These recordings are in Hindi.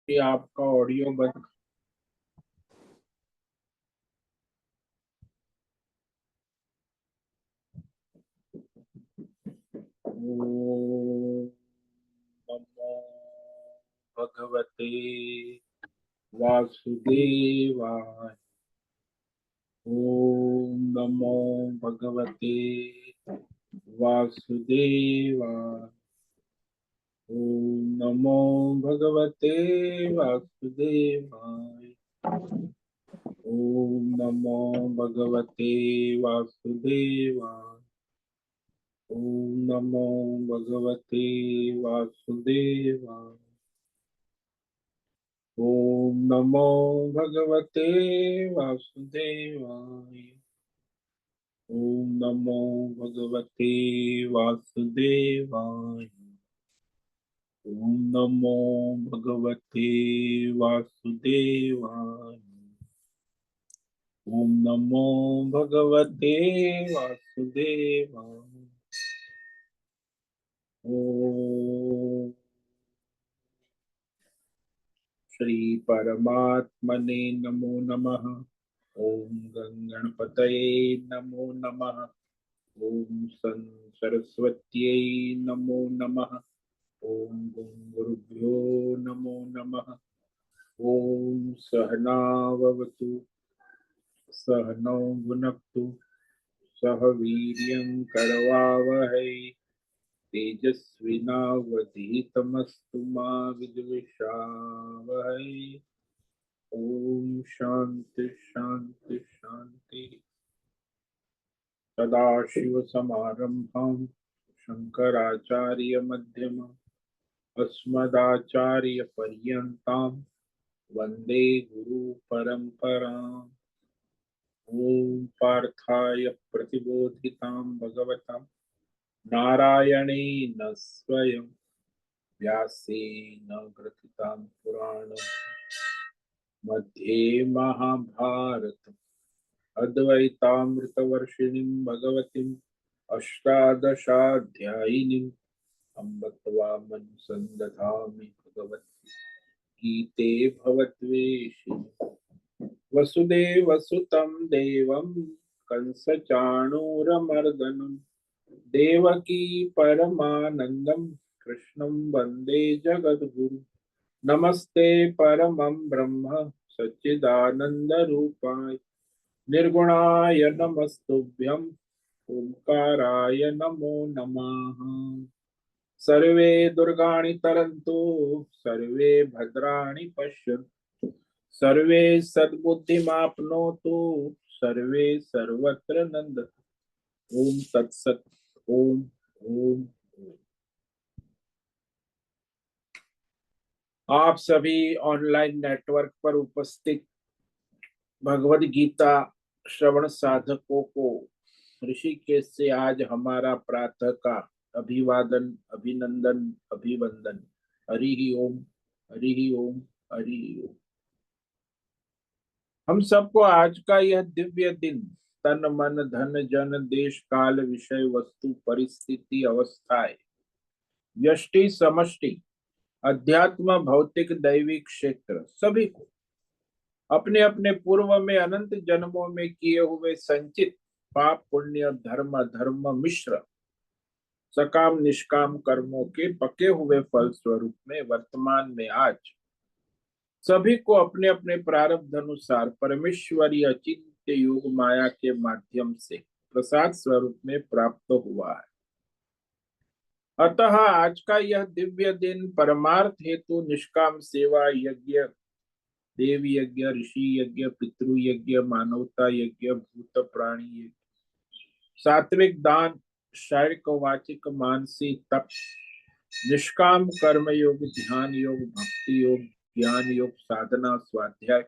कि आपका ऑडियो बंद। ओम नमो भगवते वासुदेवाय। ओम नमो भगवते वासुदेवाय। ओम नमो भगवते वासुदेवाय। ओम नमो भगवते वासुदेवाय। ओम नमो भगवते वासुदेवाय। ओम नमो भगवते वासुदेवाय। ओम नमो भगवते वासुदेवाय। ओम नमो भगवते वासुदेवाय। ओम नमो भगवते वासुदेवाय। ओम श्री परमात्मने नमो नमः। ओम गणपतये नमो नमः। ओम सन सरस्वत्यै नमो नमः। ओम गुरुभ्यो नमो नमः। ओम सहनाववतु सहनौ भुनक्तु सह वीर्यं करवावहै तेजस्विनावधीतमस्तु मा विद्विषावहै। ओम शांति शांति शांति। सदाशिवसमारम्भां शङ्कराचार्यमध्यमाम् अस्मदाचार्यपर्यन्तां वन्दे गुरुपरम्पराम्। ॐ पार्थाय प्रतिबोधितां भगवता नारायणेन स्वयं व्यासेन ग्रथितां पुराणं मध्ये महाभारतम् अद्वैतामृतवर्षिणीं भगवतीम् अष्टादशाध्यायिनीम् अम्ब त्वामनुसन्दधामि भगवति गीते भवद्वेषिणि। वसुदेवसुतं देवं कंसचाणूरमर्दनं देवकी परमानन्दं कृष्णं वन्दे जगद्गुरुं। नमस्ते परमं ब्रह्म सच्चिदानन्दरूपाय निर्गुणाय नमस्तुभ्यम् ओंकाराय नमो नमः। सर्वे दुर्गाणि तरन्तु सर्वे भद्राणि पश्यन्तु सर्वे सद्बुद्धिमाप्नोतु सर्वे सर्वत्र नन्दतु। ओम तत्सत। ओम ओम ओम। आप सभी ऑनलाइन नेटवर्क पर उपस्थित भगवद गीता श्रवण साधकों को ऋषिकेश से आज हमारा प्रातः का अभिवादन अभिनंदन अभिवंदन। हरि ही ओम। हरि ही ओम। हरि ही ओम। हम सबको आज का यह दिव्य दिन तन मन धन जन देश काल विषय वस्तु परिस्थिति अवस्थाएं व्यष्टि समष्टि अध्यात्म भौतिक दैविक क्षेत्र सभी को अपने अपने पूर्व में अनंत जन्मों में किए हुए संचित पाप पुण्य धर्म धर्म मिश्र सकाम निष्काम कर्मों के पके हुए फल स्वरूप में वर्तमान में आज सभी को अपने अपने प्रारब्ध अनुसार परमेश्वरी अचिंत्य योग माया के माध्यम से प्रसाद स्वरूप में प्राप्त हुआ है। अतः आज का यह दिव्य दिन परमार्थ हेतु निष्काम सेवा यज्ञ देव यज्ञ ऋषि यज्ञ पितृ यज्ञ मानवता यज्ञ भूत प्राणी यज्ञ सात्विक दान शारीरिक वाचिक मानसिक तप निष्काम कर्म योग ध्यान योग भक्ति योग ज्ञान योग साधना स्वाध्याय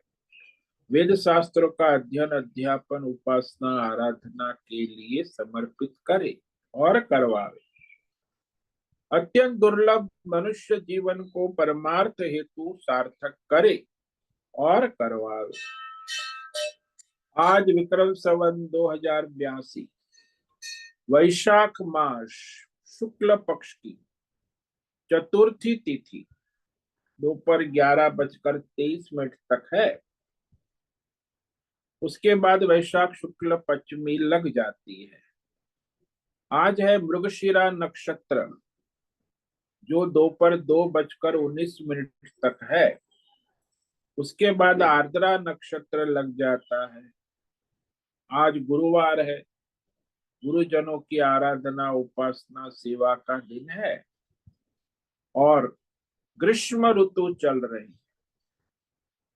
वेद शास्त्रों का अध्ययन अध्यापन उपासना आराधना के लिए समर्पित करे और करवावे। अत्यंत दुर्लभ मनुष्य जीवन को परमार्थ हेतु सार्थक करे और करवावे। आज विक्रम संवत 2082 वैशाख मास शुक्ल पक्ष की चतुर्थी तिथि दोपहर 11:23 तक है। उसके बाद वैशाख शुक्ल पंचमी लग जाती है। आज है मृगशिरा नक्षत्र, जो दोपहर 2:19 तक है। उसके बाद आर्द्रा नक्षत्र लग जाता है। आज गुरुवार है। गुरुजनों की आराधना, उपासना, सेवा का दिन है। और ग्रीष्म ऋतु चल रही।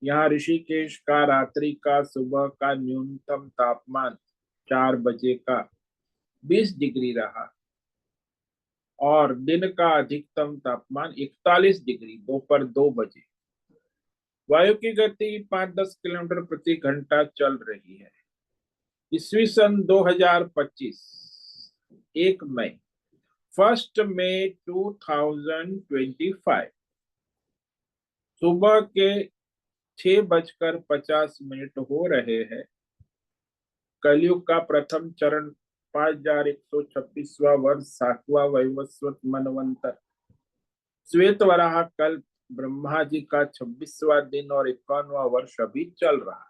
यहाँ ऋषिकेश का रात्रि का सुबह का न्यूनतम तापमान 4 बजे का 20 डिग्री रहा, और दिन का अधिकतम तापमान 41 डिग्री दोपहर 2 बजे। वायु की गति 5-10 किलोमीटर प्रति घंटा चल रही है। ईस्वी सन 2025, 1 मई, 1 मई 2025, सुबह के 6:50 हो रहे हैं। कलयुग का प्रथम चरण 5126वां वर्ष, 7वां वैवस्वत मनवंतर, श्वेत वराह कल्प, ब्रह्मा जी का 26वां दिन और 51वां वर्ष अभी चल रहा है।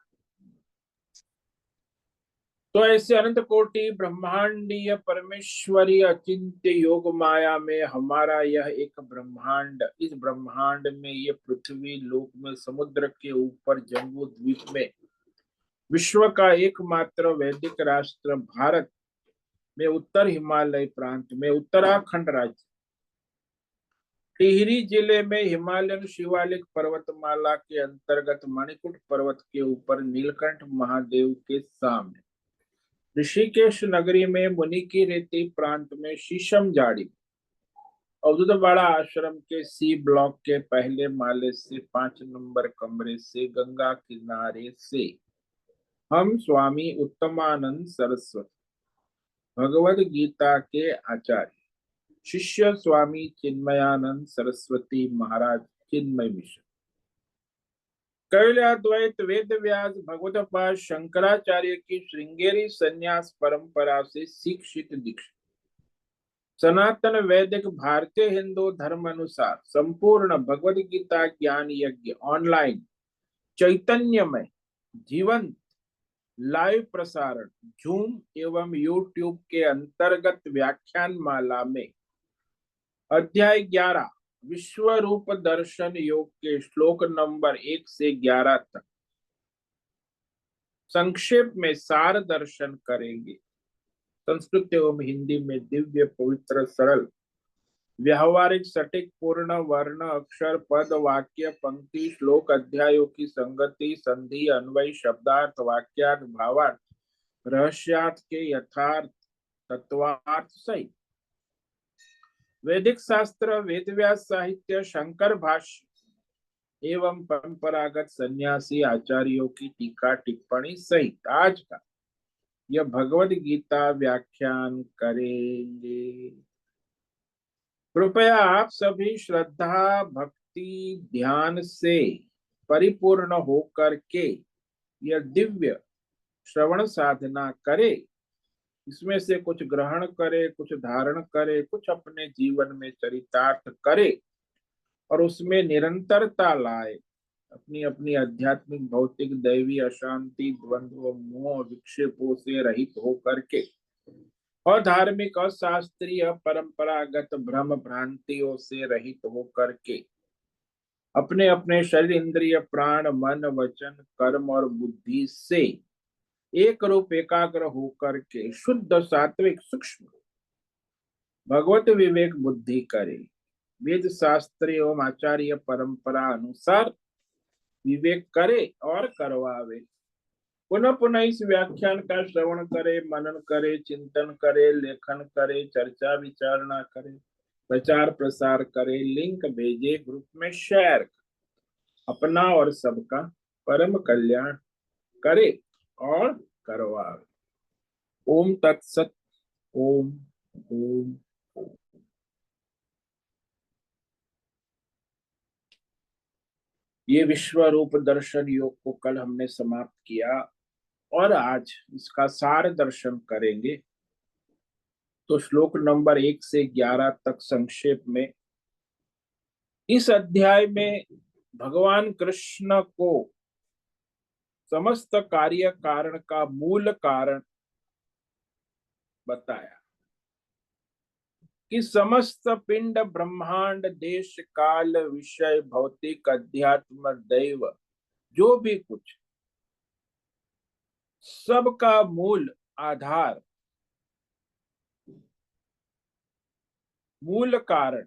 तो ऐसे अनंत कोटि ब्रह्मांडीय परमेश्वरी अचिंत्य योग माया में हमारा यह एक ब्रह्मांड, इस ब्रह्मांड में ये पृथ्वी लोक में, समुद्र के ऊपर जम्बू द्वीप में, विश्व का एकमात्र वैदिक राष्ट्र भारत में, उत्तर हिमालय प्रांत में, उत्तराखंड राज्य, टिहरी जिले में, हिमालयन शिवालिक पर्वतमाला के अंतर्गत मणिकूट पर्वत के ऊपर नीलकंठ महादेव के सामने, ऋषिकेश नगरी में, मुनि की रेती प्रांत में, शीशम जाड़ी, अवधूतवाड़ा आश्रम के सी ब्लॉक के पहले माले से 5 नंबर कमरे से, गंगा किनारे से, हम स्वामी उत्तमानंद सरस्वती, भगवद गीता के आचार्य, शिष्य स्वामी चिन्मयानंद सरस्वती महाराज, चिन्मय मिशन, कैलाद्वैत वेद व्यास भगवतपाद शंकराचार्य की श्रृंगेरी संन्यास परंपरा से शिक्षित दीक्षित, सनातन वैदिक भारतीय हिंदू धर्म अनुसार संपूर्ण भगवद गीता ज्ञान यज्ञ ऑनलाइन चैतन्यमय जीवंत लाइव प्रसारण जूम एवं यूट्यूब के अंतर्गत व्याख्यान माला में अध्याय 11 विश्व रूप दर्शन योग के श्लोक नंबर 1 से 11 तक संक्षेप में सार दर्शन करेंगे। संस्कृत एवं हिंदी में दिव्य पवित्र सरल व्यावहारिक सटीक पूर्ण वर्ण अक्षर पद वाक्य पंक्ति श्लोक अध्यायों की संगति संधि अन्वय शब्दार्थ वाक्यार्थ भावार्थ रहस्यार्थ के यथार्थ तत्वार्थ सहित वैदिक शास्त्र वेद व्यास साहित्य शंकर भाष्य एवं परंपरागत सन्यासी आचार्यों की टीका टिप्पणी सहित आज का यह भगवद गीता व्याख्यान करेंगे। कृपया आप सभी श्रद्धा भक्ति ध्यान से परिपूर्ण होकर के यह दिव्य श्रवण साधना करे। इसमें से कुछ ग्रहण करे, कुछ धारण करे, कुछ अपने जीवन में चरितार्थ करे और उसमें निरंतरता लाए। अपनी अपनी आध्यात्मिक भौतिक दैवी अशांति द्वंद्व मोह विक्षेपों से रहित होकर के और धार्मिक और शास्त्रीय परंपरागत भ्रम भ्रांतियों से रहित होकर के अपने अपने शरीर इंद्रिय प्राण मन वचन कर्म और बुद्धि से एक रूप एकाग्र होकर के शुद्ध सात्विक सूक्ष्म भगवत विवेक बुद्धि करे। वेद शास्त्र एवं आचार्य परंपरा अनुसार विवेक करे और करवावे। पुनः पुनः इस व्याख्यान का श्रवण करे, मनन करे, चिंतन करे, लेखन करे, चर्चा विचारणा करे, प्रचार प्रसार करे, लिंक भेजे, ग्रुप में शेयर, अपना और सबका परम कल्याण करे और करवावे। ओम तत्सत। ओम ओम ओम। ये विश्व रूप दर्शन योग को कल हमने समाप्त किया और आज इसका सार दर्शन करेंगे। तो श्लोक नंबर 1 से 11 तक संक्षेप में इस अध्याय में भगवान कृष्ण को समस्त कार्य कारण का मूल कारण बताया कि समस्त पिंड ब्रह्मांड देश काल विषय भौतिक अध्यात्म दैव जो भी कुछ सबका मूल आधार, मूल कारण,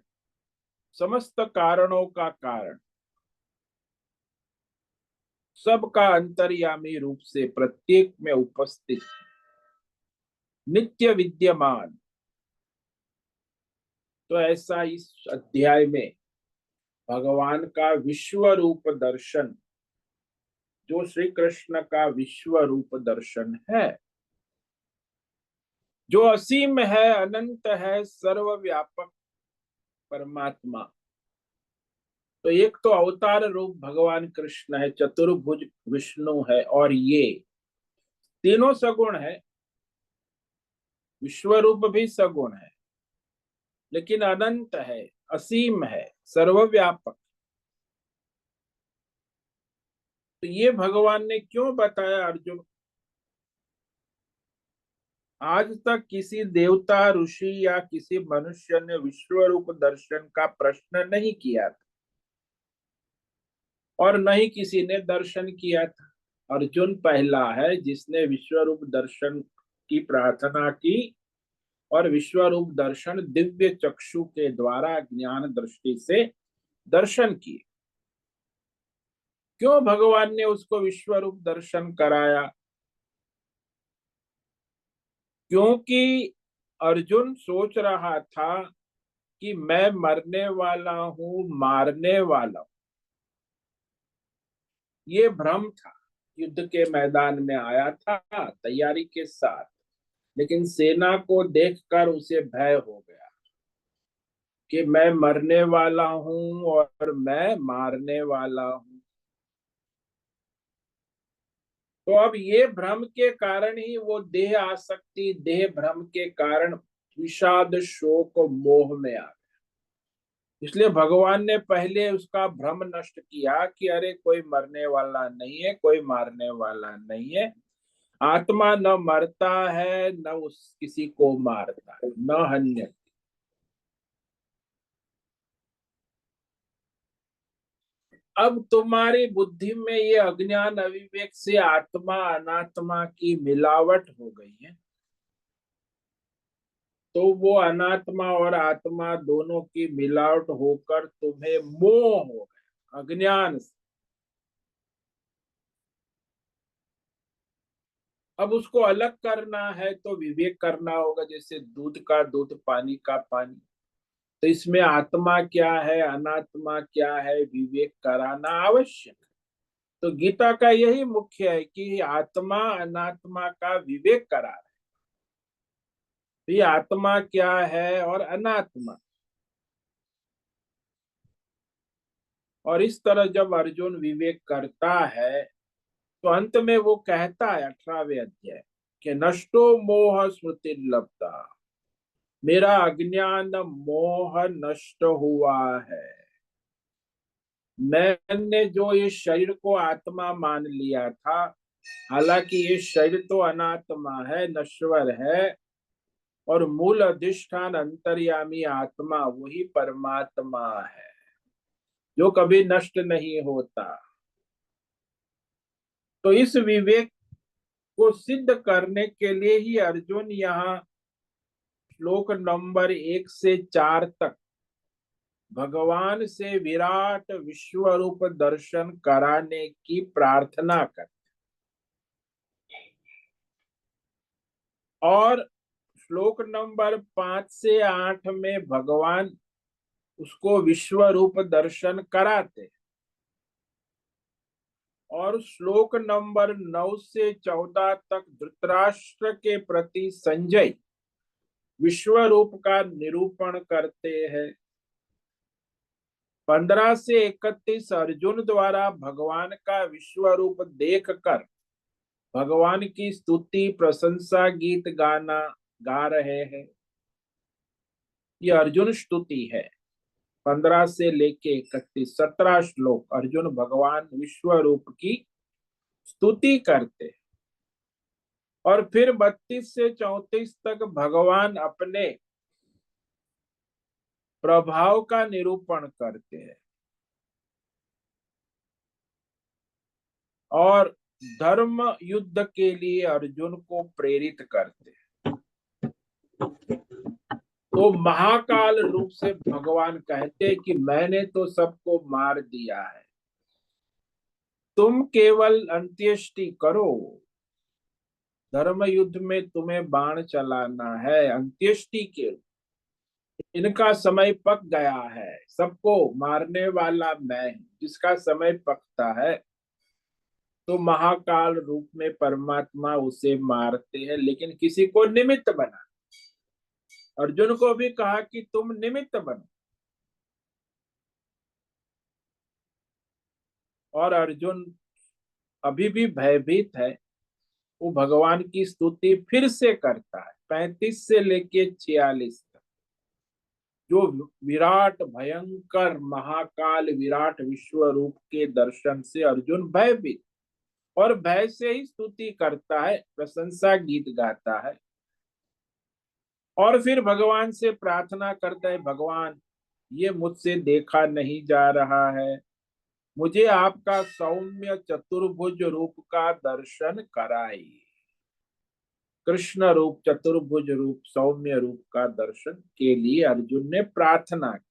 समस्त कारणों का कारण, सबका अंतर्यामी रूप से प्रत्येक में उपस्थित, नित्य विद्यमान। तो ऐसा इस अध्याय में भगवान का विश्व रूप दर्शन, जो श्री कृष्ण का विश्व रूप दर्शन है, जो असीम है, अनंत है, सर्वव्यापक परमात्मा। तो एक तो अवतार रूप भगवान कृष्ण है, चतुर्भुज विष्णु है, और ये तीनों सगुण है। विश्व रूप भी सगुण है, लेकिन अनंत है, असीम है, सर्वव्यापक। तो ये भगवान ने क्यों बताया अर्जुन? आज तक किसी देवता, ऋषि या किसी मनुष्य ने विश्व रूप दर्शन का प्रश्न नहीं किया था, और न ही किसी ने दर्शन किया था। अर्जुन पहला है जिसने विश्व रूप दर्शन की प्रार्थना की, और विश्व रूप दर्शन दिव्य चक्षु के द्वारा ज्ञान दृष्टि से दर्शन किए। क्यों भगवान ने उसको विश्व रूप दर्शन कराया? क्योंकि अर्जुन सोच रहा था कि मैं मरने वाला हूं, मारने वाला हूं। ये भ्रम था। युद्ध के मैदान में आया था तैयारी के साथ, लेकिन सेना को देखकर उसे भय हो गया कि मैं मरने वाला हूं और मैं मारने वाला हूं। तो अब ये भ्रम के कारण ही वो देह आसक्ति, देह भ्रम के कारण विषाद, शोक, मोह में आ गया। इसलिए भगवान ने पहले उसका भ्रम नष्ट किया कि अरे कोई मरने वाला नहीं है, कोई मारने वाला नहीं है। आत्मा न मरता है, न उस किसी को मारता है, न हन्य। अब तुम्हारी बुद्धि में ये अज्ञान अविवेक से आत्मा अनात्मा की मिलावट हो गई है। तो वो अनात्मा और आत्मा दोनों की मिलावट होकर तुम्हें मोह हो गया, अज्ञान से। अब उसको अलग करना है तो विवेक करना होगा, जैसे दूध का दूध, पानी का पानी। तो इसमें आत्मा क्या है, अनात्मा क्या है, विवेक कराना आवश्यक है। तो गीता का यही मुख्य है कि आत्मा अनात्मा का विवेक करा रहे। तो ये आत्मा क्या है और अनात्मा, और इस तरह जब अर्जुन विवेक करता है तो अंत में वो कहता है 18वें अध्याय कि नष्टो मोह स्मृति लब्धा, मेरा अज्ञान मोह नष्ट हुआ है। मैंने जो इस शरीर को आत्मा मान लिया था, हालांकि ये शरीर तो अनात्मा है, नश्वर है, और मूल अधिष्ठान अंतर्यामी आत्मा वही परमात्मा है जो कभी नष्ट नहीं होता। तो इस विवेक को सिद्ध करने के लिए ही अर्जुन यहाँ श्लोक नंबर 1 से 4 तक भगवान से विराट विश्व रूप दर्शन कराने की प्रार्थना कर, और श्लोक नंबर 5 से 8 में भगवान उसको विश्व रूप दर्शन कराते, और श्लोक नंबर 9 से 14 तक धृतराष्ट्र के प्रति संजय विश्व रूप का निरूपण करते हैं। 15 से 31 अर्जुन द्वारा भगवान का विश्व रूप देखकर भगवान की स्तुति, प्रशंसा गीत गाना गा रहे हैं। ये अर्जुन स्तुति है। 15 से लेके 31, 17 श्लोक अर्जुन भगवान विश्व रूप की स्तुति करते हैं। और फिर 32 से 34 तक भगवान अपने प्रभाव का निरूपण करते हैं और धर्म युद्ध के लिए अर्जुन को प्रेरित करते हैं। तो महाकाल रूप से भगवान कहते हैं कि मैंने तो सबको मार दिया है, तुम केवल अंत्येष्टि करो। धर्म युद्ध में तुम्हें बाण चलाना है अंत्येष्टि के। इनका समय पक गया है, सबको मारने वाला मैं हूं, जिसका समय पकता है तो महाकाल रूप में परमात्मा उसे मारते हैं, लेकिन किसी को निमित्त बना। अर्जुन को भी कहा कि तुम निमित्त बनो, और अर्जुन अभी भी भयभीत है। वो भगवान की स्तुति फिर से करता है 35 से लेके 46 तक। जो विराट भयंकर महाकाल विराट विश्व रूप के दर्शन से अर्जुन भयभीत और भय से ही स्तुति करता है, प्रशंसा गीत गाता है। और फिर भगवान से प्रार्थना करता है, भगवान ये मुझसे देखा नहीं जा रहा है, मुझे आपका सौम्य चतुर्भुज रूप का दर्शन कराइए। कृष्ण रूप, चतुर्भुज रूप, सौम्य रूप का दर्शन के लिए अर्जुन ने प्रार्थना की।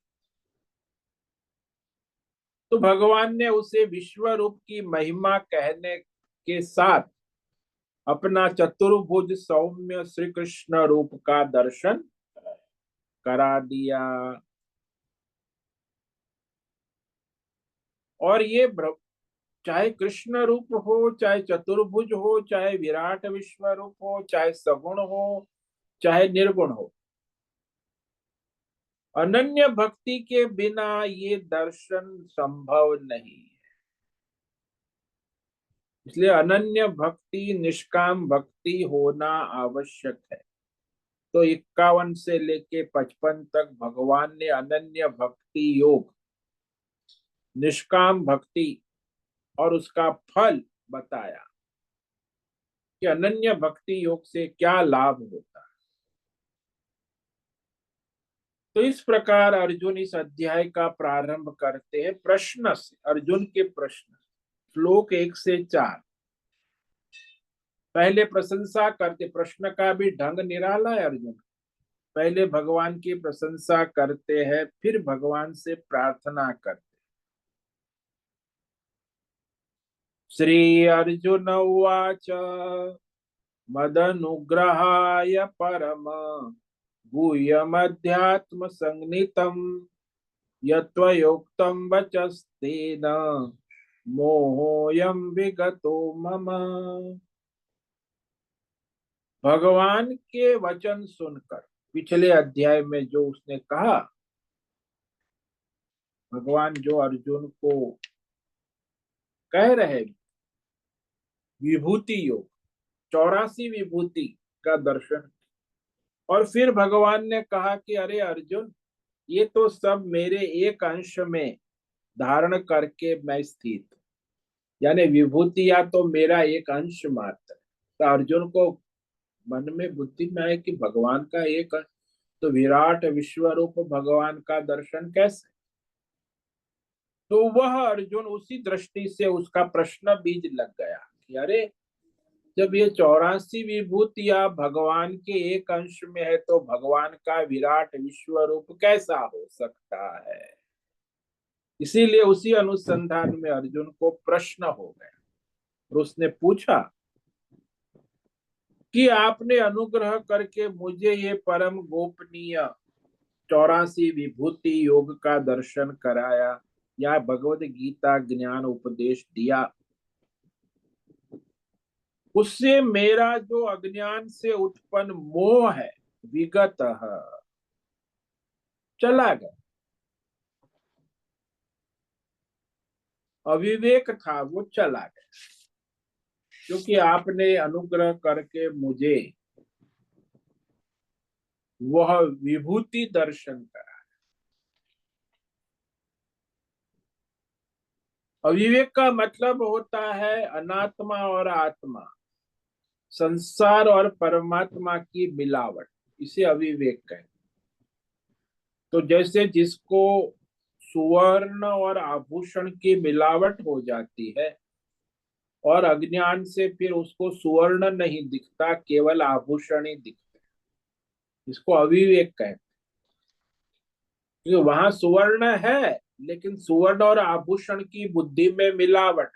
तो भगवान ने उसे विश्व रूप की महिमा कहने के साथ अपना चतुर्भुज सौम्य श्री कृष्ण रूप का दर्शन करा दिया। और ये चाहे कृष्ण रूप हो, चाहे चतुर्भुज हो, चाहे विराट विश्व रूप हो, चाहे सगुण हो, चाहे निर्गुण हो, अनन्य भक्ति के बिना ये दर्शन संभव नहीं है। इसलिए अनन्य भक्ति, निष्काम भक्ति होना आवश्यक है। तो 51 से लेके 55 तक भगवान ने अनन्य भक्ति योग, निष्काम भक्ति और उसका फल बताया कि अनन्य भक्ति योग से क्या लाभ होता है। तो इस प्रकार अर्जुन इस अध्याय का प्रारंभ करते हैं प्रश्न से। अर्जुन के प्रश्न, श्लोक 1 से 4। पहले प्रशंसा करते, प्रश्न का भी ढंग निराला है अर्जुन। पहले भगवान की प्रशंसा करते हैं, फिर भगवान से प्रार्थना करते। श्री अर्जुन उवाच मदनुग्रहाय परम गुह्यमध्यात्म संगीतम यत्त्वयोक्तं वचस्तेन मोहोऽयं विगतो मम। भगवान के वचन सुनकर, पिछले अध्याय में जो उसने कहा, भगवान जो अर्जुन को कह रहे विभूति योग, 84 विभूति का दर्शन। और फिर भगवान ने कहा कि अरे अर्जुन, ये तो सब मेरे एक अंश में धारण करके मैं स्थित, यानी विभूतियां तो मेरा एक अंश मात्र। तो अर्जुन को मन में बुद्धि में आए कि भगवान का एक अंश, तो विराट विश्व रूप भगवान का दर्शन कैसे। तो वह अर्जुन उसी दृष्टि से उसका प्रश्न बीज लग गया कि अरे, जब ये 84 विभूतियां भगवान के एक अंश में है तो भगवान का विराट विश्व रूप कैसा हो सकता है। इसीलिए उसी अनुसंधान में अर्जुन को प्रश्न हो गया और उसने पूछा कि आपने अनुग्रह करके मुझे ये परम गोपनीय 84 विभूति योग का दर्शन कराया या भगवद गीता ज्ञान उपदेश दिया, उससे मेरा जो अज्ञान से उत्पन्न मोह है विगत चला गया। अविवेक था वो चला गया, क्योंकि आपने अनुग्रह करके मुझे वह विभूति दर्शन करा। अविवेक का मतलब होता है अनात्मा और आत्मा, संसार और परमात्मा की मिलावट, इसे अविवेक कहते हैं। तो जैसे जिसको सुवर्ण और आभूषण की मिलावट हो जाती है और अज्ञान से फिर उसको सुवर्ण नहीं दिखता, केवल आभूषण ही दिखता है, इसको अविवेक कहते हैं। क्योंकि वहां सुवर्ण है, लेकिन सुवर्ण और आभूषण की बुद्धि में मिलावट,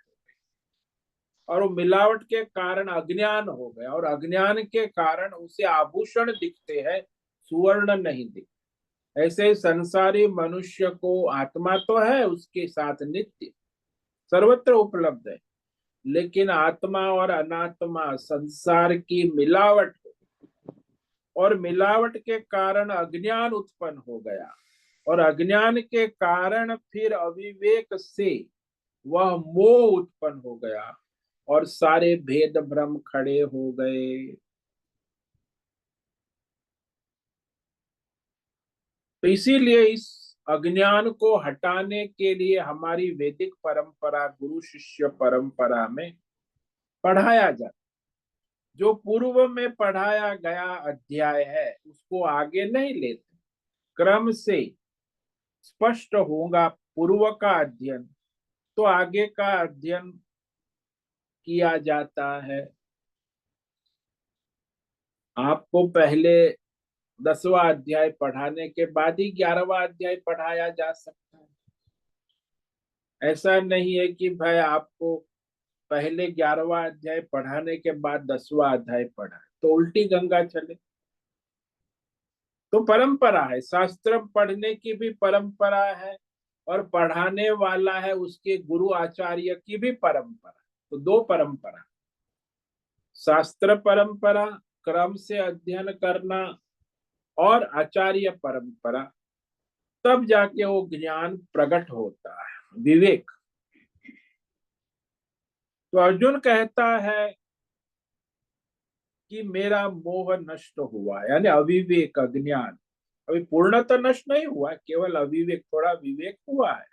और वो मिलावट के कारण अज्ञान हो गया, और अज्ञान के कारण उसे आभूषण दिखते हैं, सुवर्ण नहीं दिखते। ऐसे ही संसारी मनुष्य को आत्मा तो है, उसके साथ नित्य सर्वत्र उपलब्ध है, लेकिन आत्मा और अनात्मा संसार की मिलावट, और मिलावट के कारण अज्ञान उत्पन्न हो गया, और अज्ञान के कारण फिर अविवेक से वह मोह उत्पन्न हो गया, और सारे भेद भ्रम खड़े हो गए। तो इसीलिए इस अज्ञान को हटाने के लिए हमारी वैदिक परंपरा, गुरु शिष्य परंपरा में पढ़ाया जाता, जो पूर्व में पढ़ाया गया अध्याय है उसको आगे नहीं लेते, क्रम से स्पष्ट होगा पूर्व का अध्ययन, तो आगे का अध्ययन किया जाता है। आपको पहले 10वां अध्याय पढ़ाने के बाद ही 11वां अध्याय पढ़ाया जा सकता है। ऐसा नहीं है कि भाई आपको पहले 11वां अध्याय पढ़ाने के बाद 10वां अध्याय पढ़ा, तो उल्टी गंगा चले। तो परंपरा है, शास्त्र पढ़ने की भी परंपरा है, और पढ़ाने वाला है उसके गुरु आचार्य की भी परंपरा। तो दो परंपरा, शास्त्र परंपरा, क्रम से अध्ययन करना, और आचार्य परंपरा, तब जाके वो ज्ञान प्रकट होता है, विवेक। तो अर्जुन कहता है कि मेरा मोह नष्ट हुआ, यानी अविवेक, अज्ञान अभी पूर्णतः नष्ट नहीं हुआ, केवल अविवेक, थोड़ा विवेक हुआ है।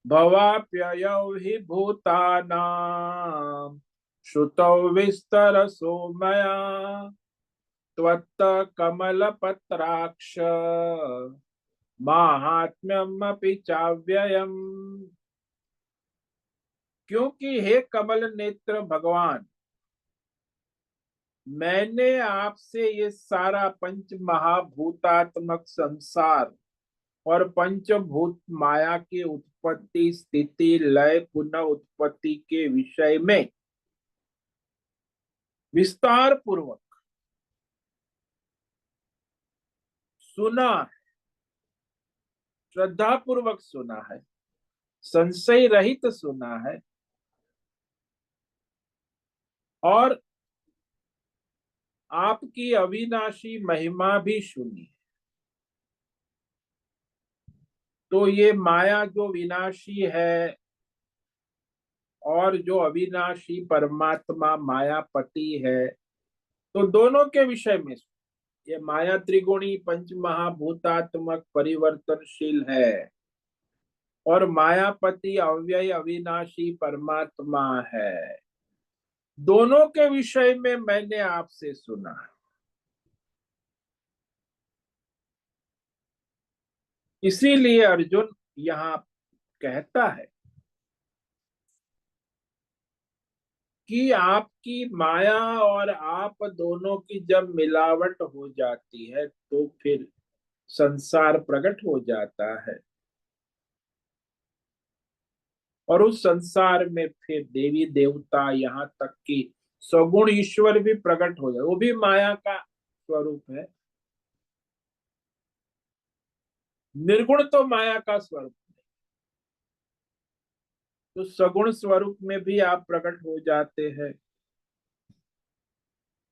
भवाप्ययौ हि भूतानां श्रुतौ विस्तरसो मया त्वत्त कमलपत्राक्ष माहात्म्यमपि चाव्ययम्। क्योंकि हे कमल नेत्र भगवान, मैंने आपसे ये सारा पंच महाभूतात्मक संसार और पंचभूत माया की उत्पत्ति, स्थिति, लय, पुनः उत्पत्ति के विषय में विस्तार पूर्वक सुना, श्रद्धा पूर्वक सुना है, संशय रहित सुना है, और आपकी अविनाशी महिमा भी सुनी। तो ये माया जो विनाशी है और जो अविनाशी परमात्मा मायापति है, तो दोनों के विषय में ये माया त्रिगुणी पंच महाभूतात्मक परिवर्तनशील है, और मायापति अव्यय अविनाशी परमात्मा है। दोनों के विषय में मैंने आपसे सुना है। इसीलिए अर्जुन यहाँ कहता है कि आपकी माया और आप दोनों की जब मिलावट हो जाती है तो फिर संसार प्रकट हो जाता है, और उस संसार में फिर देवी देवता, यहाँ तक कि सगुण ईश्वर भी प्रकट हो जाए, वो भी माया का स्वरूप है। निर्गुण तो माया का स्वरूप, तो सगुण स्वरूप में भी आप प्रकट हो जाते हैं।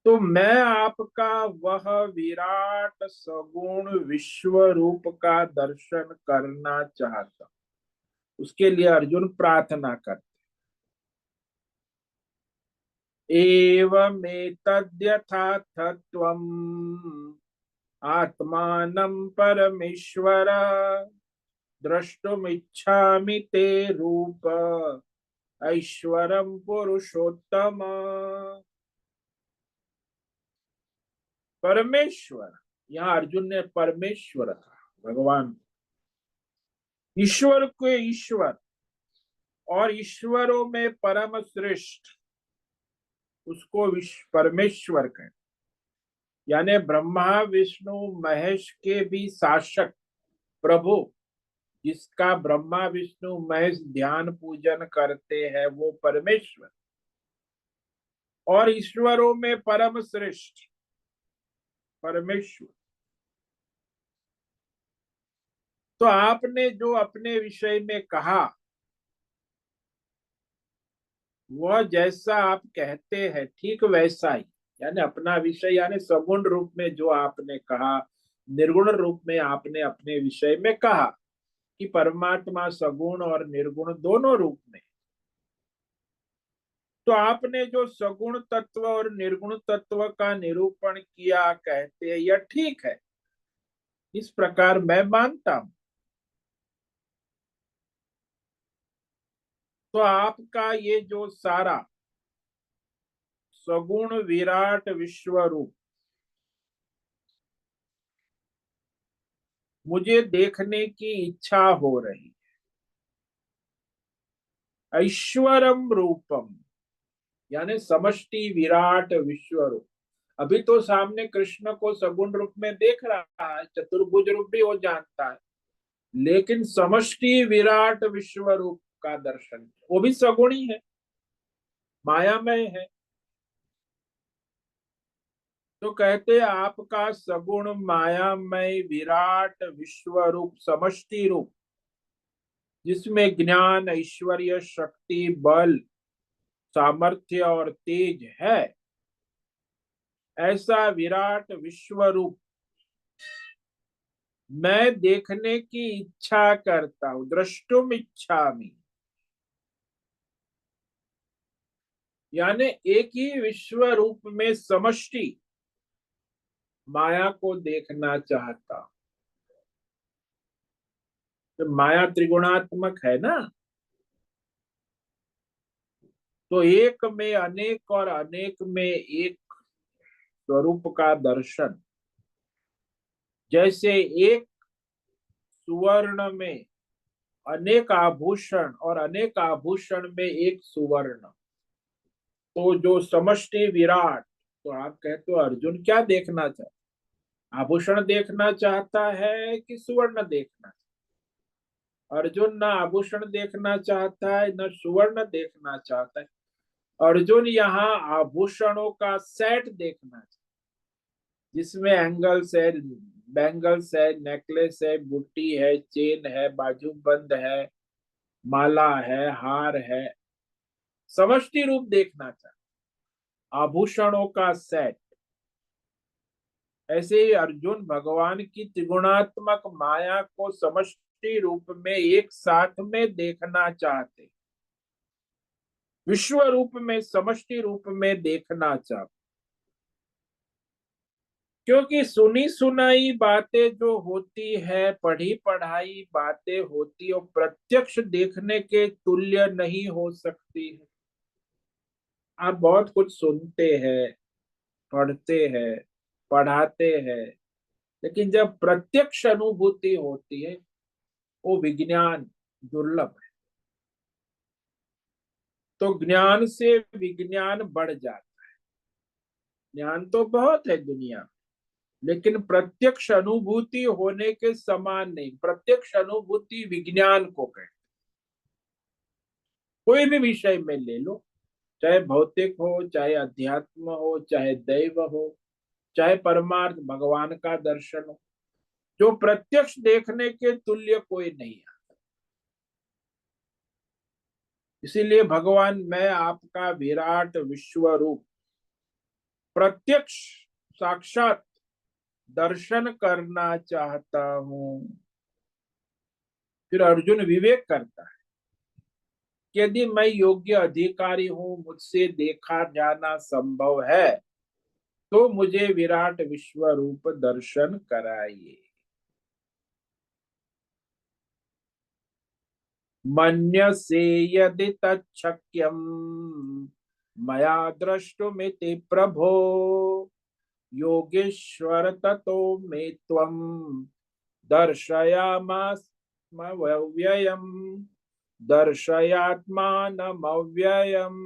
तो मैं आपका वह विराट सगुण विश्व रूप का दर्शन करना चाहता, उसके लिए अर्जुन प्रार्थना करते। एवमेतद्यथाथत्वम् आत्मानं परमेश्वर द्रष्टुम इच्छामि ते रूप ऐश्वरम पुरुषोत्तम। परमेश्वर, यहाँ अर्जुन ने परमेश्वर कहा, भगवान, ईश्वर को ईश्वर, और ईश्वरों में परम श्रेष्ठ उसको परमेश्वर कहें। यानी ब्रह्मा विष्णु महेश के भी शासक प्रभु, जिसका ब्रह्मा विष्णु महेश ध्यान पूजन करते हैं, वो परमेश्वर, और ईश्वरों में परम श्रेष्ठ परमेश्वर। तो आपने जो अपने विषय में कहा, वह जैसा आप कहते हैं ठीक वैसा ही, यानी अपना विषय, यानी सगुण रूप में जो आपने कहा, निर्गुण रूप में आपने अपने विषय में कहा कि परमात्मा सगुण और निर्गुण दोनों रूप में। तो आपने जो सगुण तत्व और निर्गुण तत्व का निरूपण किया, कहते हैं यह ठीक है, इस प्रकार मैं मानता हूं। तो आपका ये जो सारा सगुण विराट विश्व रूप मुझे देखने की इच्छा हो रही। ऐश्वरम रूपम, यानी समष्टि विराट विश्व रूप। अभी तो सामने कृष्ण को सगुण रूप में देख रहा है, चतुर्भुज रूप भी वो जानता है, लेकिन समष्टि विराट विश्व रूप का दर्शन, वो भी सगुणी है, मायामय है। तो कहते आपका सगुण मायामय विराट विश्व रूप समष्टि रूप, जिसमें ज्ञान ऐश्वर्य शक्ति बल सामर्थ्य और तेज है, ऐसा विराट विश्व रूप मैं देखने की इच्छा करता हूं। द्रष्टुम इच्छामि, यानी एक ही विश्व रूप में समष्टि माया को देखना चाहता। तो माया त्रिगुणात्मक है ना, तो एक में अनेक और अनेक में एक स्वरूप का दर्शन। जैसे एक सुवर्ण में अनेक आभूषण और अनेक आभूषण में एक सुवर्ण, तो जो समष्टि विराट, तो आप कहते हो अर्जुन क्या देखना चाहता, आभूषण देखना चाहता है कि सुवर्ण देखना चाहता? अर्जुन न आभूषण देखना चाहता है न सुवर्ण देखना चाहता है। अर्जुन यहाँ आभूषणों का सेट देखना चाहता, जिसमें एंगल्स है, बैंगल्स है, नेकलेस है, बुट्टी है, चेन है, बाजूबंद है, माला है, हार है, समष्टि रूप देखना चाहता, आभूषणों का सेट। ऐसे ही अर्जुन भगवान की त्रिगुणात्मक माया को समष्टि रूप में एक साथ में देखना चाहते, विश्व रूप में समष्टि रूप में देखना चाहते। क्योंकि सुनी सुनाई बातें जो होती है, पढ़ी पढ़ाई बातें होती और प्रत्यक्ष देखने के तुल्य नहीं हो सकती है। आप बहुत कुछ सुनते हैं, पढ़ते हैं, पढ़ाते हैं, लेकिन जब प्रत्यक्ष अनुभूति होती है, वो विज्ञान दुर्लभ है। तो ज्ञान से विज्ञान बढ़ जाता। ज्ञान तो बहुत है दुनिया में, लेकिन प्रत्यक्ष अनुभूति होने के समान नहीं। प्रत्यक्ष अनुभूति विज्ञान को कहते, कोई भी विषय में ले लो, चाहे भौतिक हो, चाहे अध्यात्म हो, चाहे दैव हो, चाहे परमार्थ भगवान का दर्शन हो, जो प्रत्यक्ष देखने के तुल्य कोई नहीं है। इसीलिए भगवान मैं आपका विराट विश्व रूप प्रत्यक्ष साक्षात दर्शन करना चाहता हूं। फिर अर्जुन विवेक करता है, यदि मैं योग्य अधिकारी हूं, मुझसे देखा जाना संभव है, तो मुझे विराट विश्व रूप दर्शन कराइए। मन्यसे यदि तच्छक्यं मया द्रष्टुमिति प्रभो योगेश्वर ततो मे त्वं दर्शयामास्मव्ययम् दर्शयात्मानमव्ययम्।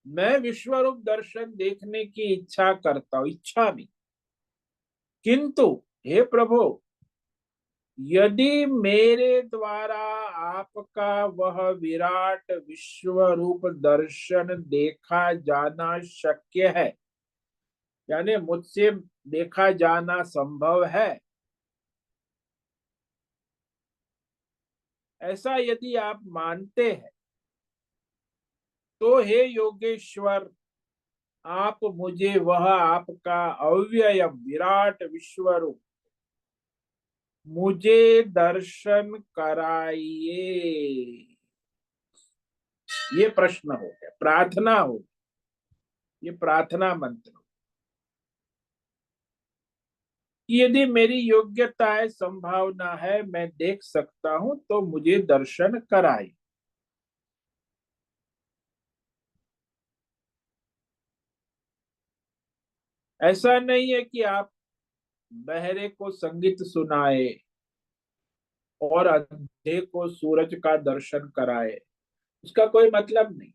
मैं विश्वरूप दर्शन देखने की इच्छा करता हूं, इच्छा नहीं, किंतु हे प्रभु, यदि मेरे द्वारा आपका वह विराट विश्व रूप दर्शन देखा जाना शक्य है, यानी मुझसे देखा जाना संभव है, ऐसा यदि आप मानते हैं, तो हे योगेश्वर, आप मुझे वह आपका अव्यय विराट विश्व रूप मुझे दर्शन कराइए। ये प्रश्न हो गया, प्रार्थना हो, ये प्रार्थना मंत्र। यदि मेरी योग्यता है, संभावना है, मैं देख सकता हूं, तो मुझे दर्शन कराए। ऐसा नहीं है कि आप बहरे को संगीत सुनाए और अंधे को सूरज का दर्शन कराए, उसका कोई मतलब नहीं।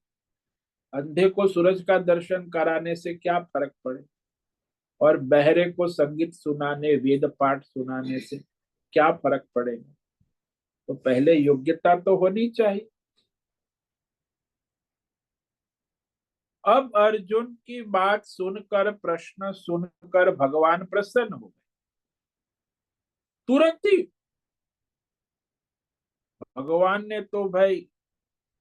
अंधे को सूरज का दर्शन कराने से क्या फर्क पड़े, और बहरे को संगीत सुनाने, वेद पाठ सुनाने से क्या फर्क पड़ेगा। तो पहले योग्यता तो होनी चाहिए। अब अर्जुन की बात सुनकर, प्रश्न सुनकर भगवान प्रसन्न हो गए। तुरंत ही भगवान ने तो भाई,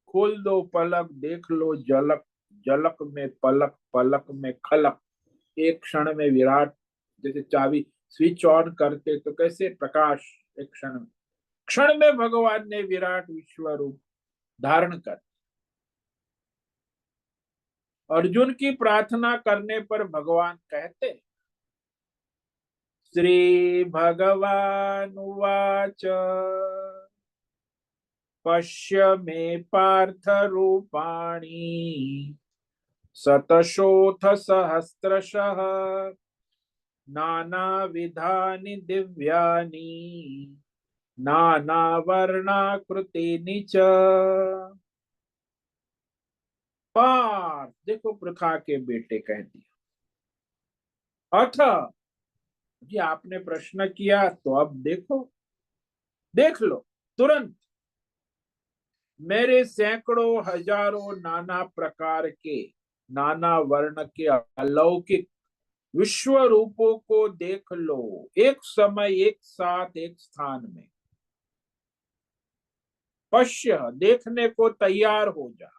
खोल दो पलक देख लो झलक, झलक में पलक, पलक में खलक, एक क्षण में विराट। जैसे चाबी स्विच ऑन करते तो कैसे प्रकाश, एक क्षण में भगवान ने विराट विश्व रूप धारण कर। अर्जुन की प्रार्थना करने पर भगवान कहते, श्री भगवान उवाच पश्य मे पार्थ रूपाणि शतशोऽथ सहस्रशः नानाविधानि दिव्यानि नानावर्णाकृतीनि च। पार्थ, देखो पृथा के बेटे कह दिया, अथ, जी आपने प्रश्न किया तो अब देखो, देख लो तुरंत, मेरे सैकड़ों हजारों नाना प्रकार के, नाना वर्ण के अलौकिक विश्व रूपों को देख लो, एक समय, एक साथ, एक स्थान में। पश्य, देखने को तैयार हो जा।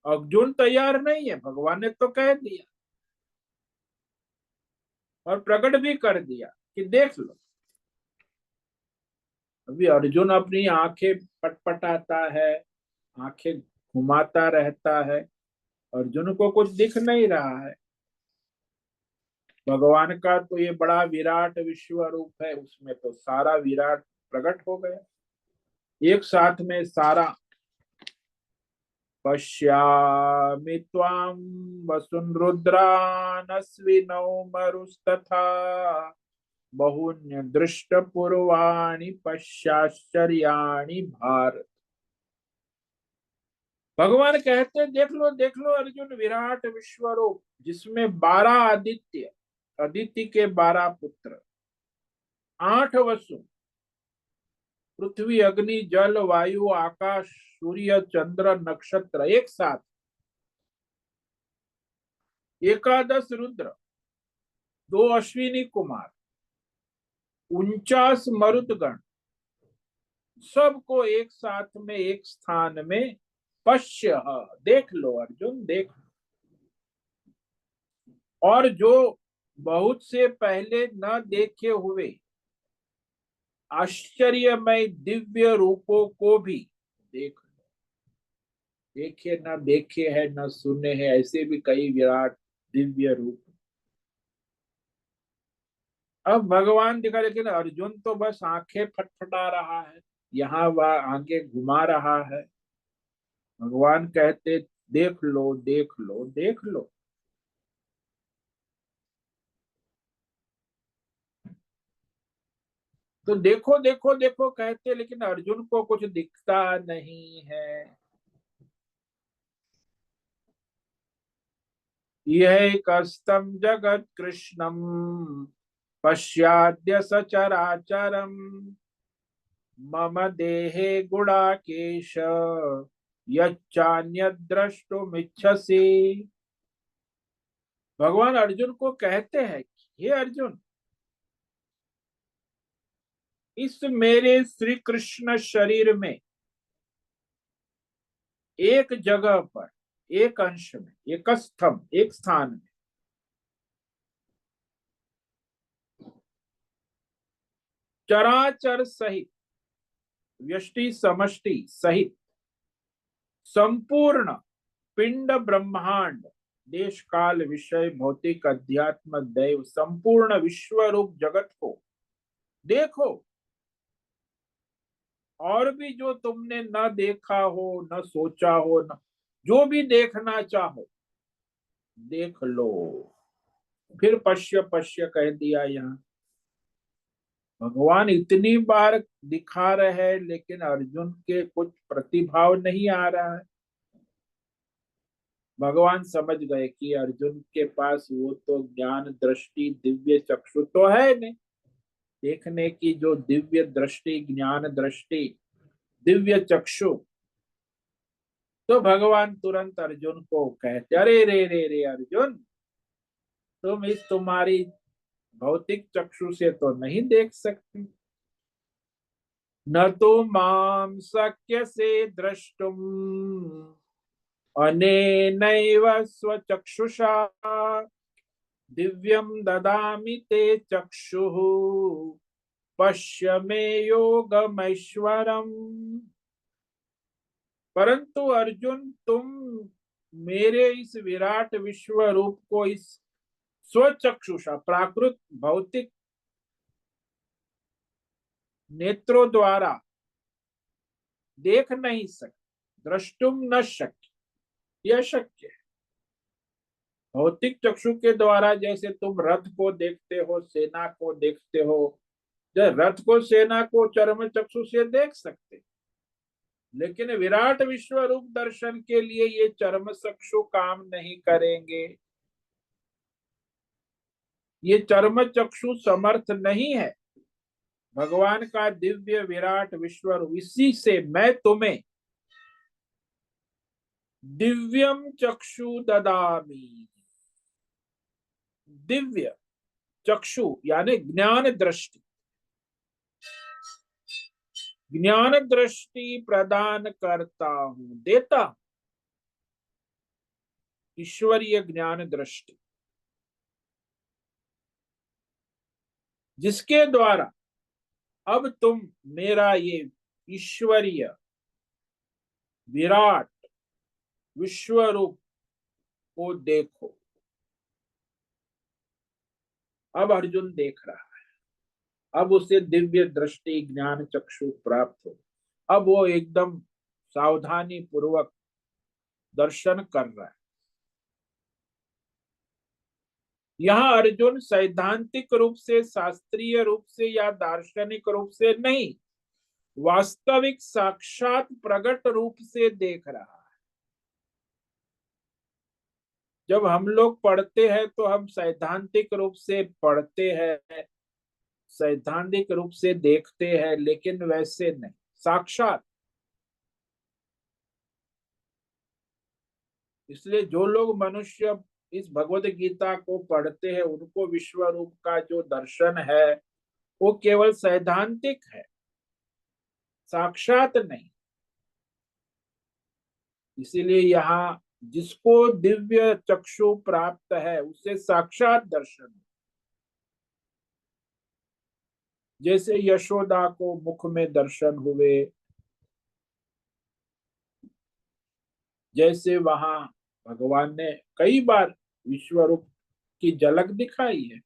अर्जुन तैयार नहीं है, भगवान ने तो कह दिया और प्रकट भी कर दिया कि देख लो। अभी अर्जुन अपनी आंखें पटपटाता है, आंखें घुमाता रहता है, अर्जुन को कुछ दिख नहीं रहा है। भगवान का तो ये बड़ा विराट विश्व रूप है, उसमें तो सारा विराट प्रकट हो गया एक साथ में सारा। पश्यामि त्वां वसुन् रुद्रानश्विनौ मरुस्तथा बहून्यदृष्टपूर्वाणि पश्याश्चर्याणि भारत। भगवान कहते, देख लो अर्जुन, विराट विश्व रूप जिसमें 12 आदित्य, अदिति के 12 पुत्र, 8 वसु, पृथ्वी अग्नि जल वायु आकाश सूर्य चंद्र नक्षत्र एक साथ, 11 रुद्र, 2 अश्विनी कुमार, 49 मरुदगण, सबको एक साथ में एक स्थान में पश्य, देख लो अर्जुन, देख लो। और जो बहुत से पहले न देखे हुए आश्चर्यमय दिव्य रूपों को भी देख लो। देखे न देखे हैं, न सुने हैं, ऐसे भी कई विराट दिव्य रूप। अब भगवान दिखा, लेकिन अर्जुन तो बस आंखें फटफटा रहा है, यहाँ वह आंखें घुमा रहा है। भगवान कहते देख लो देख लो देख लो। तो देखो देखो देखो कहते, लेकिन अर्जुन को कुछ दिखता नहीं है। यह कस्तम जगत कृष्णम पश्याद्य सचराचरम मम देहे गुड़ाकेश यच्चान्यद् द्रष्टुमिच्छसि। भगवान अर्जुन को कहते हैं कि हे अर्जुन, इस मेरे श्री कृष्ण शरीर में एक जगह पर, एक अंश में, एक स्तंभ, एक स्थान में चराचर सहित, व्यष्टि समष्टि सहित संपूर्ण पिंड ब्रह्मांड, देश काल विषय भौतिक अध्यात्म दैव संपूर्ण विश्व रूप जगत को देखो। और भी जो तुमने न देखा हो, न सोचा हो, न जो भी देखना चाहो देख लो। फिर पश्य पश्य कह दिया यहाँ। भगवान इतनी बार दिखा रहे हैं, लेकिन अर्जुन के कुछ प्रतिभाव नहीं आ रहा है। भगवान समझ गए कि अर्जुन के पास वो तो ज्ञान दृष्टि दिव्य चक्षु तो है नहीं, देखने की जो दिव्य दृष्टि, ज्ञान दृष्टि, दिव्य चक्षु। तो भगवान तुरंत अर्जुन को कहते, अरे रे रे रे अर्जुन, तुम इस तुम्हारी भौतिक चक्षु से तो नहीं देख सकते। न तो माम शक्य से द्रष्टुम अनेनैव स्वचक्षुषा दिव्यम ददामि ते चक्षुः पश्य मे योगमैश्वरम। परंतु अर्जुन, तुम मेरे इस विराट विश्व रूप को इस स्वचक्षुषा प्राकृत भौतिक नेत्रों द्वारा देख नहीं सकते। द्रष्टुम न शक्य, यह शक्य है। भौतिक चक्षु के द्वारा जैसे तुम रथ को देखते हो, सेना को देखते हो, जब रथ को सेना को चर्म चक्षु से देख सकते, लेकिन विराट विश्व रूप दर्शन के लिए ये चर्म चक्षु काम नहीं करेंगे। ये चर्म चक्षु समर्थ नहीं है। भगवान का दिव्य विराट विश्व रूप, इसी से मैं तुम्हें दिव्यम चक्षु ददामी। दिव्य चक्षु यानी ज्ञान दृष्टि, ज्ञान दृष्टि प्रदान करता हूं, देता हूं, ईश्वरीय ज्ञान दृष्टि, जिसके द्वारा अब तुम मेरा ये ईश्वरीय विराट विश्व रूप को देखो। अब अर्जुन देख रहा है, अब उसे दिव्य दृष्टि ज्ञान चक्षु प्राप्त हो। अब वो एकदम सावधानी पूर्वक दर्शन कर रहा है। यहाँ अर्जुन सैद्धांतिक रूप से, शास्त्रीय रूप से या दार्शनिक रूप से नहीं, वास्तविक साक्षात प्रकट रूप से देख रहा है। जब हम लोग पढ़ते हैं तो हम सैद्धांतिक रूप से पढ़ते हैं, सैद्धांतिक रूप से देखते हैं, लेकिन वैसे नहीं, साक्षात। इसलिए जो लोग मनुष्य इस भगवत गीता को पढ़ते हैं, उनको विश्व रूप का जो दर्शन है वो केवल सैद्धांतिक है, साक्षात नहीं। इसीलिए यहाँ जिसको दिव्य चक्षु प्राप्त है उसे साक्षात दर्शन, जैसे यशोदा को मुख में दर्शन हुए, जैसे वहां भगवान ने कई बार विश्व रूप की झलक दिखाई है।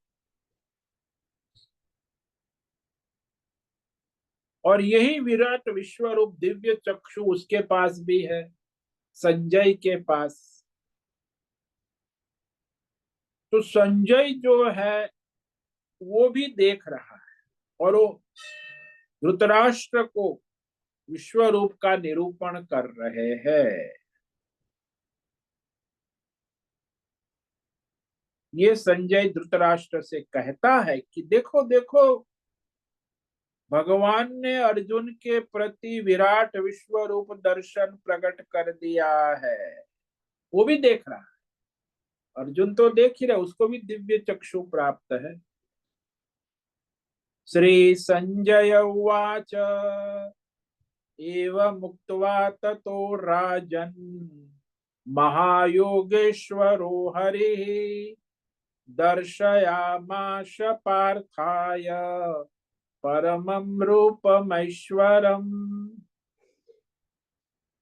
और यही विराट विश्व रूप दिव्य चक्षु उसके पास भी है, संजय के पास। तो संजय जो है वो भी देख रहा है और वो धृतराष्ट्र को विश्व रूप का निरूपण कर रहे हैं। ये संजय धृतराष्ट्र से कहता है कि देखो देखो, भगवान ने अर्जुन के प्रति विराट विश्व रूप दर्शन प्रकट कर दिया है। वो भी देख रहा है, अर्जुन तो देख ही रहा, उसको भी दिव्य चक्षु प्राप्त है। श्री संजय उवाच एवं मुक्त्वा ततो राजन् महायोगेश्वरो हरिः दर्शयामास पार्थाय परमं रूपमैश्वरम्।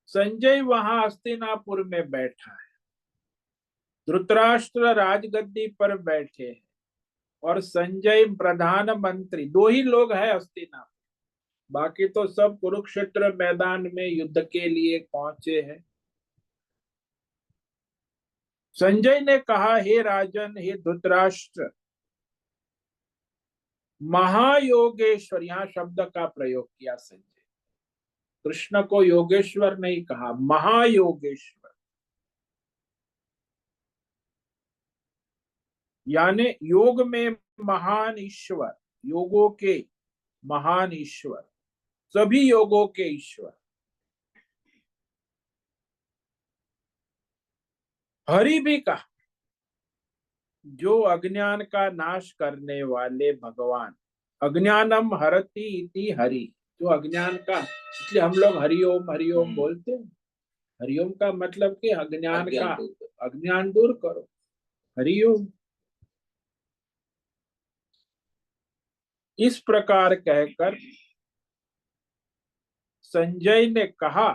संजय वहां हस्तिनापुर में बैठा है, धृतराष्ट्र राजगद्दी पर बैठे हैं और संजय प्रधानमंत्री, दो ही लोग हैं हस्तिनापुर, बाकी तो सब कुरुक्षेत्र मैदान में युद्ध के लिए पहुंचे हैं। संजय ने कहा, हे राजन, हे धृतराष्ट्र, महायोगेश्वर, यहां शब्द का प्रयोग किया संजय, कृष्ण को योगेश्वर नहीं कहा, महायोगेश्वर, यानी योग में महान ईश्वर, योगों के महान ईश्वर, सभी योगों के ईश्वर। हरि भी कहा, जो अज्ञान का नाश करने वाले भगवान, अज्ञानम हरति इति हरि, जो अज्ञान का, इसलिए हम लोग हरिओम हरिओम बोलते हैं। हरिओम का मतलब कि अज्ञान का, अज्ञान दूर करो, हरिओम। इस प्रकार कहकर संजय ने कहा,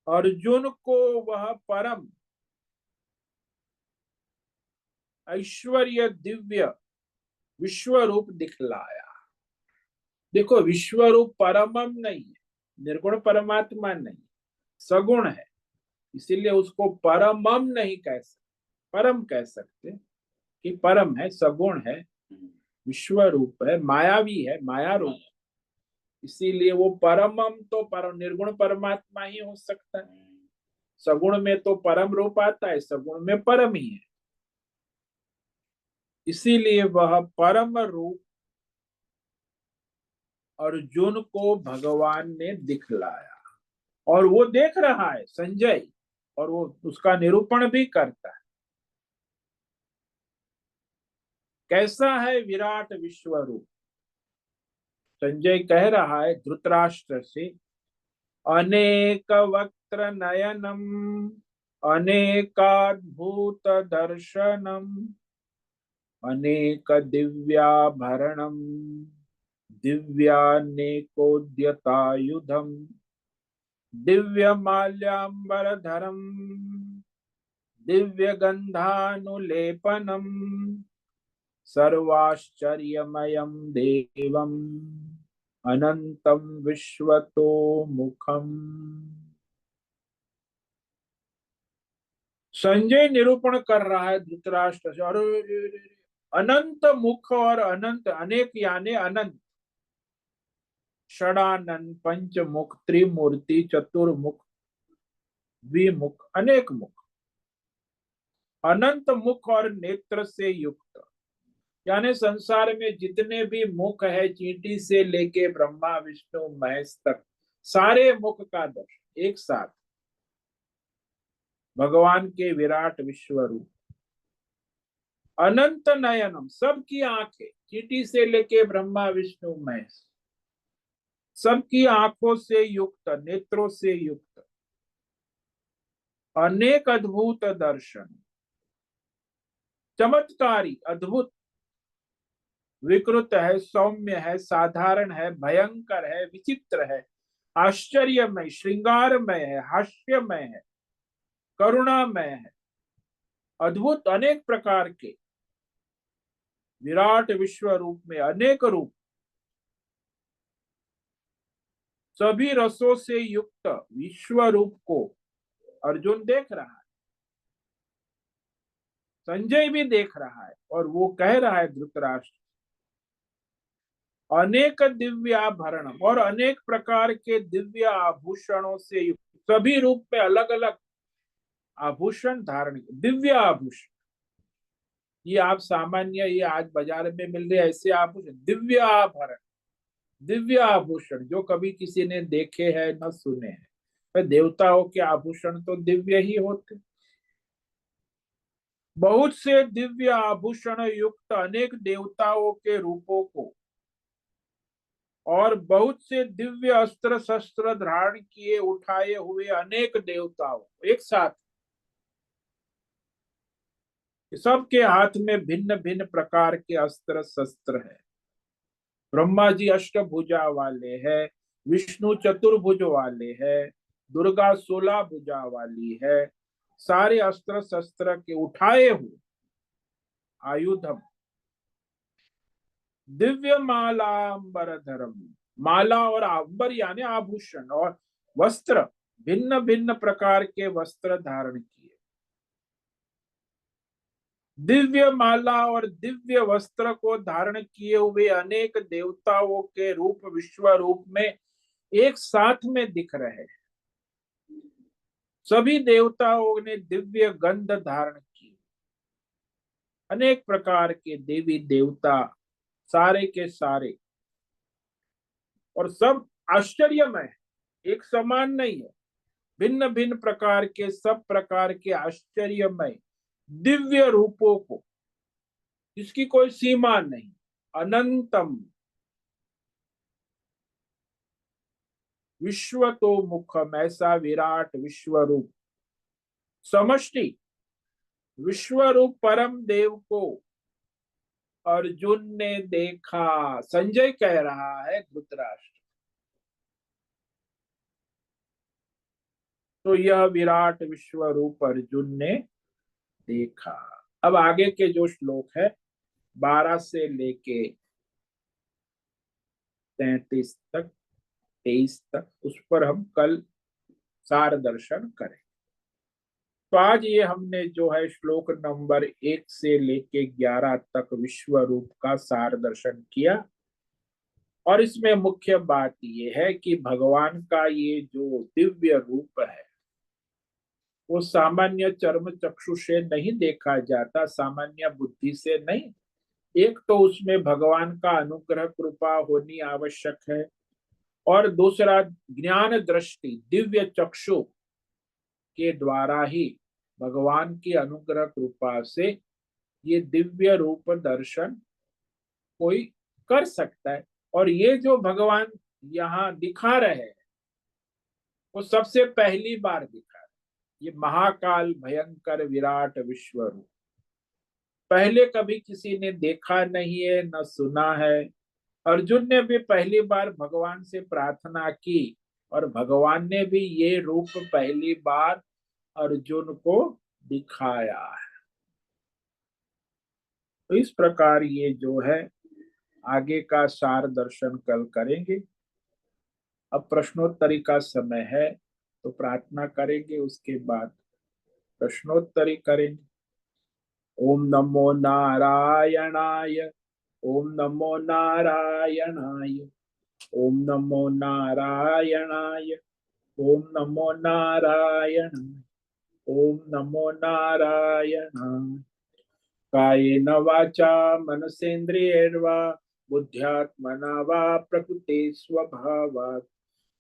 अर्जुन को वह परम ऐश्वर्य दिव्य विश्व रूप दिखलाया। देखो, विश्व रूप परमम नहीं है, निर्गुण परमात्मा नहीं, सगुण है, इसीलिए उसको परमम नहीं कह सकते, परम कह सकते कि परम है, सगुण है, विश्व रूप है, मायावी है, माया रूप, इसीलिए वो परमम तो परम निर्गुण परमात्मा ही हो सकता है। सगुण में तो परम रूप आता है, सगुण में परम ही है, इसीलिए वह परम रूप अर्जुन को भगवान ने दिखलाया और वो देख रहा है संजय, और वो उसका निरूपण भी करता है। कैसा है विराट विश्व रूप? संजय कह रहा है धृतराष्ट्र से, अनेक वक्त्र नयनम अनेकाद्भुत दर्शनम अनेक दिव्याभरणम दिव्यानेकोद्यतायुधम दिव्य माल्याम्बरधरम दिव्य गंधानुलेपनम सर्वाश्चर्यमयं देवम अनंतम विश्वतो मुखम। संजय निरूपण कर रहा है धृतराष्ट्र से, और अनंत मुख और अनंत, अनेक यानी अनंत, षडानन, पंचमुख, त्रिमूर्ति, चतुर्मुख, द्विमुख, अनेक मुख, अनंत मुख और नेत्र से युक्त, यानी संसार में जितने भी मुख है, चींटी से लेके ब्रह्मा विष्णु महेश तक, सारे मुख का दर्शन एक साथ, भगवान के विराट विश्व रूप। अनंत नयनम, सबकी आंखें, चींटी से लेके ब्रह्मा विष्णु महेश, सबकी आंखों से युक्त, नेत्रों से युक्त, अनेक अद्भुत दर्शन, चमत्कारी, अद्भुत, विकृत है, सौम्य है, साधारण है, भयंकर है, विचित्र है, आश्चर्यमय, श्रृंगारमय है, हास्यमय है, करुणामय है, अद्भुत, अनेक प्रकार के विराट विश्व रूप में अनेक रूप, सभी रसों से युक्त विश्व रूप को अर्जुन देख रहा है, संजय भी देख रहा है, और वो कह रहा है धृतराष्ट्र, अनेक दिव्य आभरण और अनेक प्रकार के दिव्य आभूषणों से युक्त, सभी रूप में अलग अलग आभूषण धारण, दिव्य आभूषण। ये आप सामान्य, ये आज बाजार में मिल रहे ऐसे आभूषण, दिव्य आभरण, दिव्य आभूषण जो कभी किसी ने देखे हैं न सुने हैं। पर देवताओं के आभूषण तो दिव्य ही होते। बहुत से दिव्य आभूषण युक्त अनेक देवताओं के रूपों को और बहुत से दिव्य अस्त्र शस्त्र धारण किए उठाए हुए अनेक देवताओं एक साथ, सबके हाथ में भिन्न भिन्न प्रकार के अस्त्र शस्त्र है। ब्रह्मा जी अष्टभुजा वाले हैं, विष्णु चतुर्भुज वाले हैं, दुर्गा 16 भुजा वाली है। सारे अस्त्र शस्त्र के उठाए हुए आयुधम, दिव्य मालांबर धर्म, माला और अंबर यानी आभूषण और वस्त्र, भिन्न भिन्न प्रकार के वस्त्र धारण किए। दिव्य माला और दिव्य वस्त्र को धारण किए हुए अनेक देवताओं के रूप विश्व रूप में एक साथ में दिख रहे हैं। सभी देवताओं ने दिव्य गंध धारण की, अनेक प्रकार के देवी देवता सारे के सारे, और सब आश्चर्यमय, एक समान नहीं है, भिन्न भिन्न प्रकार के, सब प्रकार के आश्चर्यमय दिव्य रूपों को, इसकी कोई सीमा नहीं, अनंतम विश्व तो मुखम, ऐसा विराट विश्व रूप, समष्टि विश्व रूप परम देव को अर्जुन ने देखा। संजय कह रहा है धृतराष्ट्र, तो यह विराट विश्व रूप अर्जुन ने देखा। अब आगे के जो श्लोक है 12 से लेके 33 तक, 23 तक, उस पर हम कल सार दर्शन करें। तो आज ये हमने जो है श्लोक नंबर 1 से लेके 11 तक विश्व रूप का सार दर्शन किया। और इसमें मुख्य बात ये है कि भगवान का ये जो दिव्य रूप है वो सामान्य चर्म चक्षु से नहीं देखा जाता, सामान्य बुद्धि से नहीं। एक तो उसमें भगवान का अनुग्रह कृपा होनी आवश्यक है, और दूसरा ज्ञान दृष्टि दिव्य चक्षु के द्वारा ही भगवान की अनुग्रह कृपा से ये दिव्य रूप दर्शन कोई कर सकता है। और ये जो भगवान यहाँ दिखा रहे हैं वो सबसे पहली बार दिखा रहे, ये महाकाल भयंकर विराट विश्व रूप पहले कभी किसी ने देखा नहीं है न सुना है। अर्जुन ने भी पहली बार भगवान से प्रार्थना की और भगवान ने भी ये रूप पहली बार अर्जुन को दिखाया है। तो इस प्रकार ये जो है आगे का सार दर्शन कल करेंगे। अब प्रश्नोत्तरी का समय है, तो प्रार्थना करेंगे, उसके बाद प्रश्नोत्तरी करेंगे। ओम नमो नारायणाय, ओम नमो नारायणाय, ओम नमो नारायणाय, ओम नमो नारायणाय, ओम नमो नारायणाय। कायेन वाचा मनसेन्द्रियैर्वा बुद्ध्यात्मना वा प्रकृते स्वभावात्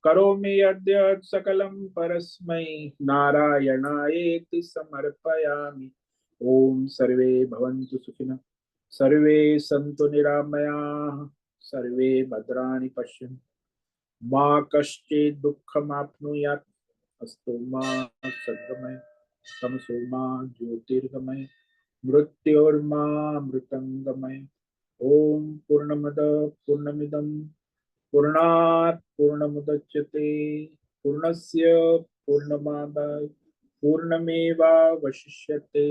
करोमि यद्यत् सकलं परस्मै नारायणायेति समर्पयामि। ओम सर्वे भवन्तु सुखिनः, सर्वे सन्तु निरामयाः, सर्वे भद्राणि पश्यन्तु, मा कश्चित् दुःखमाप्नुयात्, अस्तु मा सद्गमय, तमसो मा ज्योतिर्गमय, मृत्योर्मा मृतंगमय। ओम पूर्णमद पूर्णमिदं पूर्णात् पूर्णमुदच्यते पूर्णस्य पूर्णमादाय पूर्णमेवावशिष्यते।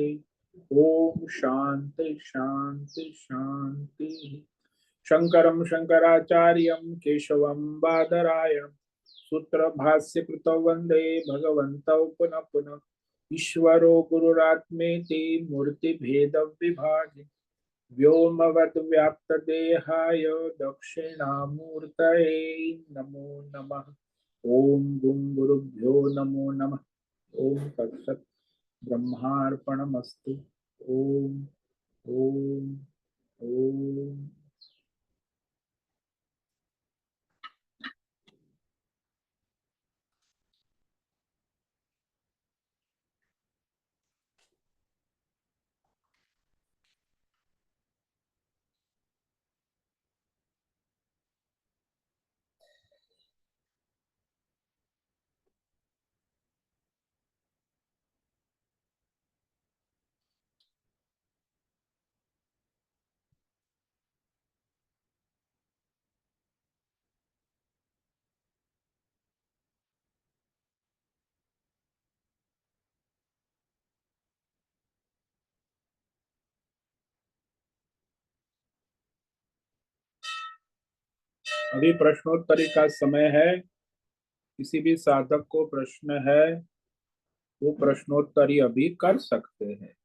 ओम शांति शांति शांति। शंकरं शंकराचार्यं केशवं बादरायणं सूत्र भाष्य कृतौ वंदे भगवन्तौ पुनः पुनः। ईश्वरो गुरुरात्मेति मूर्ति भेद विभागे व्योमवद् व्याप्त देहाय दक्षिणामूर्तये नमो नमः। ओम गुं गुरुभ्यो नमो नमः। ओम तत्सत् ब्रह्मार्पणमस्तु। ओम ओम ओम। अभी प्रश्नोत्तरी का समय है। किसी भी साधक को प्रश्न है वो प्रश्नोत्तरी अभी कर सकते हैं।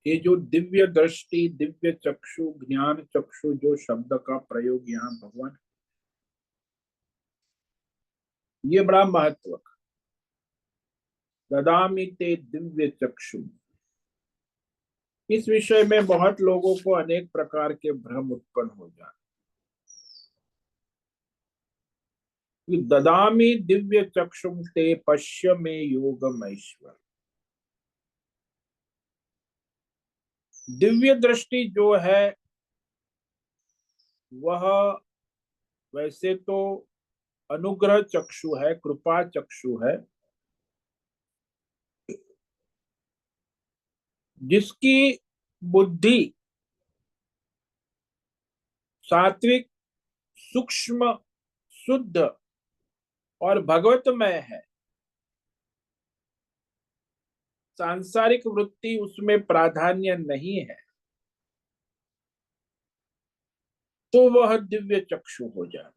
ये जो दिव्य दृष्टि, दिव्य चक्षु, ज्ञान चक्षु, जो शब्द का प्रयोग यहाँ भगवान, ये बड़ा महत्व। ददामि ते दिव्य चक्षु, इस विषय में बहुत लोगों को अनेक प्रकार के भ्रम उत्पन्न हो जाते। ददामि दिव्य चक्षु ते पश्य में योगम ऐश्वर। दिव्य दृष्टि जो है वह वैसे तो अनुग्रह चक्षु है, कृपा चक्षु है, जिसकी बुद्धि सात्विक, सूक्ष्म, शुद्ध और भगवतमय है। सांसारिक वृत्ति उसमें प्राधान्य नहीं है, तो वह दिव्य चक्षु हो जाता।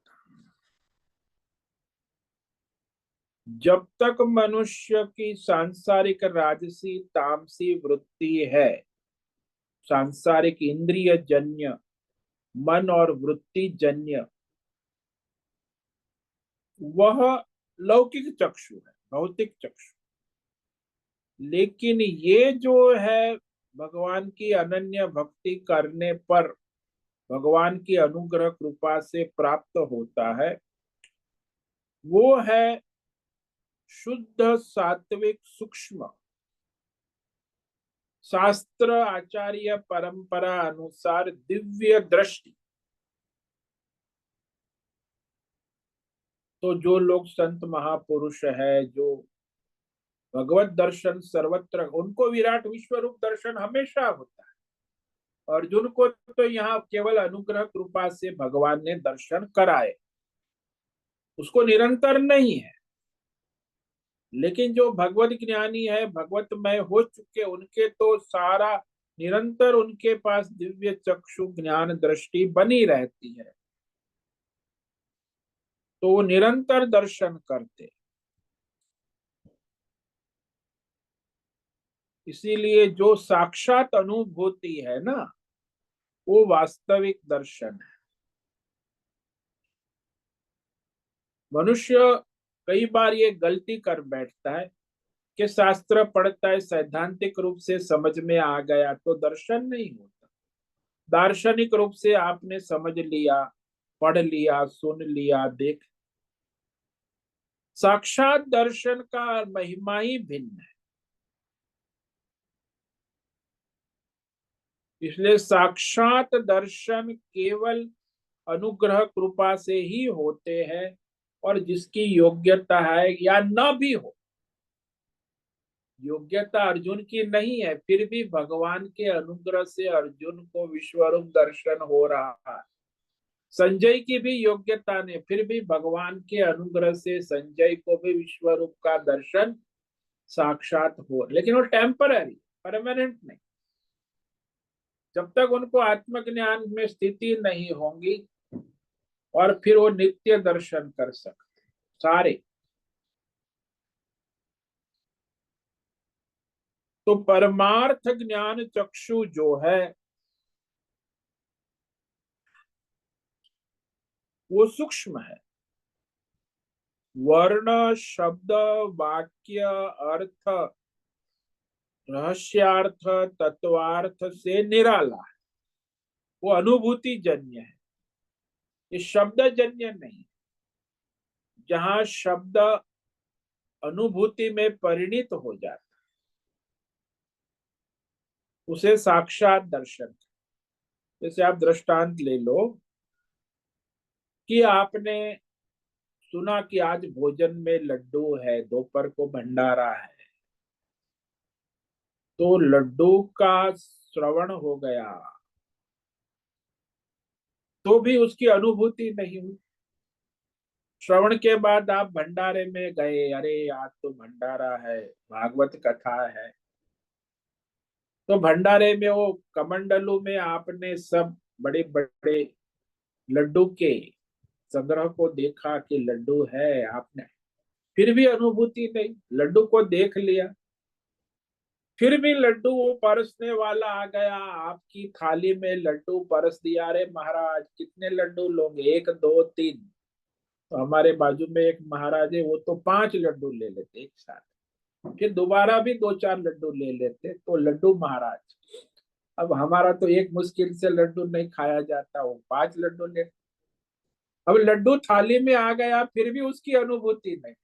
जब तक मनुष्य की सांसारिक, राजसी, तामसी वृत्ति है, सांसारिक इंद्रिय जन्य, मन और वृत्ति जन्य, वह लौकिक चक्षु है, भौतिक चक्षु। लेकिन ये जो है भगवान की अनन्य भक्ति करने पर भगवान की अनुग्रह कृपा से प्राप्त होता है, वो है शुद्ध, सात्विक, सूक्ष्म, शास्त्र आचार्य परंपरा अनुसार दिव्य दृष्टि। तो जो लोग संत महापुरुष है, जो भगवत दर्शन सर्वत्र, उनको विराट विश्व रूप दर्शन हमेशा होता है। अर्जुन को तो यहाँ केवल अनुग्रह कृपा से भगवान ने दर्शन कराए, उसको निरंतर नहीं है। लेकिन जो भगवत ज्ञानी है, भगवतमय हो चुके, उनके तो सारा निरंतर उनके पास दिव्य चक्षु ज्ञान दृष्टि बनी रहती है, तो वो निरंतर दर्शन करते। इसीलिए जो साक्षात अनुभूति है ना, वो वास्तविक दर्शन है। मनुष्य कई बार ये गलती कर बैठता है कि शास्त्र पढ़ता है, सैद्धांतिक रूप से समझ में आ गया तो दर्शन नहीं होता। दार्शनिक रूप से आपने समझ लिया, पढ़ लिया, सुन लिया, देख, साक्षात दर्शन का महिमा ही भिन्न है। इसलिए साक्षात दर्शन केवल अनुग्रह कृपा से ही होते हैं, और जिसकी योग्यता है या न भी हो, योग्यता अर्जुन की नहीं है, फिर भी भगवान के अनुग्रह से अर्जुन को विश्वरूप दर्शन हो रहा है। संजय की भी योग्यता ने, फिर भी भगवान के अनुग्रह से संजय को भी विश्वरूप का दर्शन साक्षात हो, लेकिन वो टेम्पररी, परमानेंट नहीं। जब तक उनको आत्मज्ञान में स्थिति नहीं होगी, और फिर वो नित्य दर्शन कर सकते सारे। तो परमार्थ ज्ञान चक्षु जो है वो सूक्ष्म है। वर्ण शब्द वाक्य अर्थ रहस्यार्थ तत्वार्थ से निराला है। वो अनुभूति जन्य है, ये शब्द जन्य नहीं। जहां शब्द अनुभूति में परिणित हो जाता, उसे साक्षात दर्शन। जैसे आप दृष्टांत ले लो कि आपने सुना कि आज भोजन में लड्डू है, दोपहर को भंडारा है, तो लड्डू का श्रवण हो गया, तो भी उसकी अनुभूति नहीं हुई। श्रवण के बाद आप भंडारे में गए, अरे आज तो भंडारा है, भागवत कथा है, तो भंडारे में वो कमंडलू में आपने सब बड़े बड़े लड्डू के संग्रह को देखा कि लड्डू है, आपने फिर भी अनुभूति नहीं, लड्डू को देख लिया, फिर भी लड्डू वो परसने वाला आ गया, आपकी थाली में लड्डू परस दिया, अरे महाराज कितने लड्डू लोगे, एक दो तीन। तो हमारे बाजू में एक महाराज है, वो तो 5 लड्डू ले लेते एक साथ, फिर दोबारा भी 2-4 लड्डू ले लेते, तो लड्डू महाराज। अब हमारा तो एक मुश्किल से लड्डू नहीं खाया जाता, वो 5 लड्डू ले। अब लड्डू थाली में आ गया, फिर भी उसकी अनुभूति नहीं।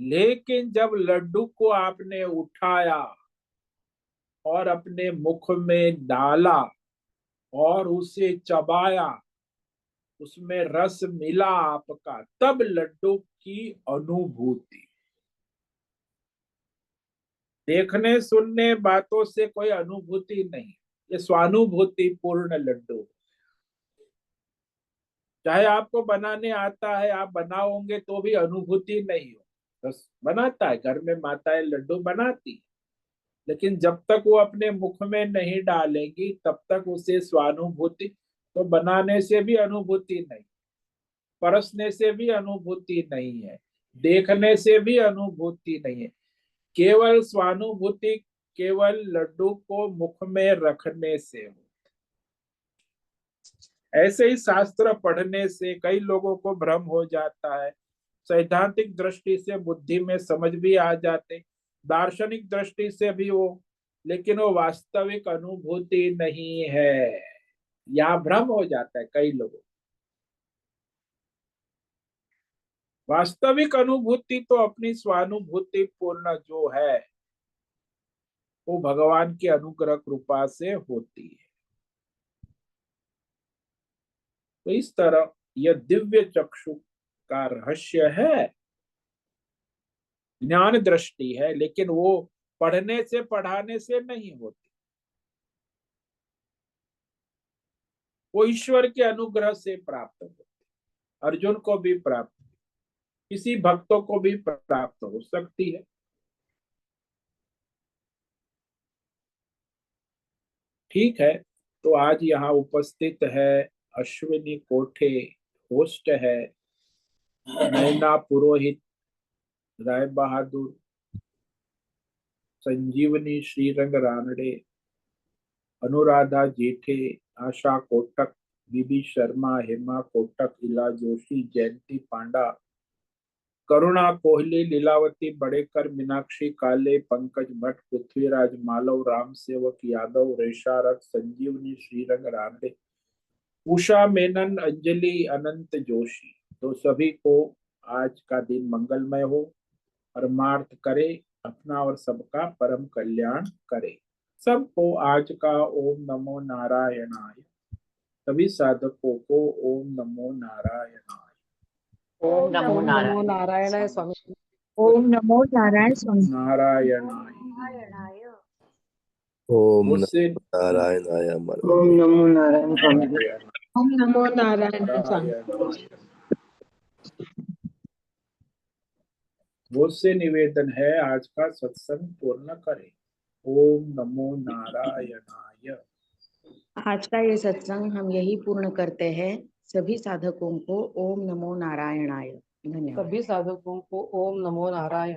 लेकिन जब लड्डू को आपने उठाया और अपने मुख में डाला और उसे चबाया, उसमें रस मिला आपका, तब लड्डू की अनुभूति। देखने सुनने बातों से कोई अनुभूति नहीं, ये स्वानुभूति पूर्ण लड्डू। चाहे आपको बनाने आता है, आप बनाओगे तो भी अनुभूति नहीं हो। बस बनाता है, घर में माताएं लड्डू बनाती, लेकिन जब तक वो अपने मुख में नहीं डालेगी तब तक उसे स्वानुभूति, तो बनाने से भी अनुभूति नहीं, परसने से भी अनुभूति नहीं है, देखने से भी अनुभूति नहीं है, केवल स्वानुभूति केवल लड्डू को मुख में रखने से हो। ऐसे ही शास्त्र पढ़ने से कई लोगों को भ्रम हो जाता है, सैद्धांतिक दृष्टि से बुद्धि में समझ भी आ जाते, दार्शनिक दृष्टि से भी वो, लेकिन वो वास्तविक अनुभूति नहीं है, या भ्रम हो जाता है कई लोगों। वास्तविक अनुभूति तो अपनी स्वानुभूति पूर्ण जो है वो भगवान की अनुग्रह कृपा से होती है। तो इस तरह यह दिव्य चक्षु का रहस्य है, ज्ञान दृष्टि है, लेकिन वो पढ़ने से पढ़ाने से नहीं होती, वो ईश्वर के अनुग्रह से प्राप्त होती। अर्जुन को भी प्राप्त, किसी भक्तों को भी प्राप्त हो सकती है। ठीक है, तो आज यहाँ उपस्थित है अश्विनी कोठे, होस्ट है नैना पुरोहित, राय बहादुर, संजीवनी श्रीरंग रानडे, अनुराधा जेठे, आशा कोटक, बीबी शर्मा, हेमा कोटक, इला जोशी, जयंती पांडा, करुणा कोहली, लीलावती बड़ेकर, मीनाक्षी काले, पंकज भट्ट, पृथ्वीराज मालव, राम सेवक यादव, रेशा रथ, संजीवनी श्रीरंग रानडे, उषा मेनन, अंजलि अनंत जोशी। तो सभी को आज का दिन मंगलमय हो, परमार्थ करे, अपना और सबका परम कल्याण करे। सबको आज का ओम नमो नारायणाय। सभी साधकों को ओम नमो नारायणाय। ओम नमो ओम नमो नारायण। नारायणाय स्वामी। ओम नमो नारायण स्वामी। नारायणाय। ओम मुझसे नारायणाय अमर। ओम नमो नारायण स्वामी। ओम नमो नारायण स्वामी। नारायणाय। मुझसे निवेदन है आज का सत्संग पूर्ण करें। ओम नमो नारायणाय। आज का ये सत्संग हम यही पूर्ण करते हैं। सभी साधकों को ओम नमो नारायणाय। धन्यवाद। सभी साधकों को ओम नमो नारायण।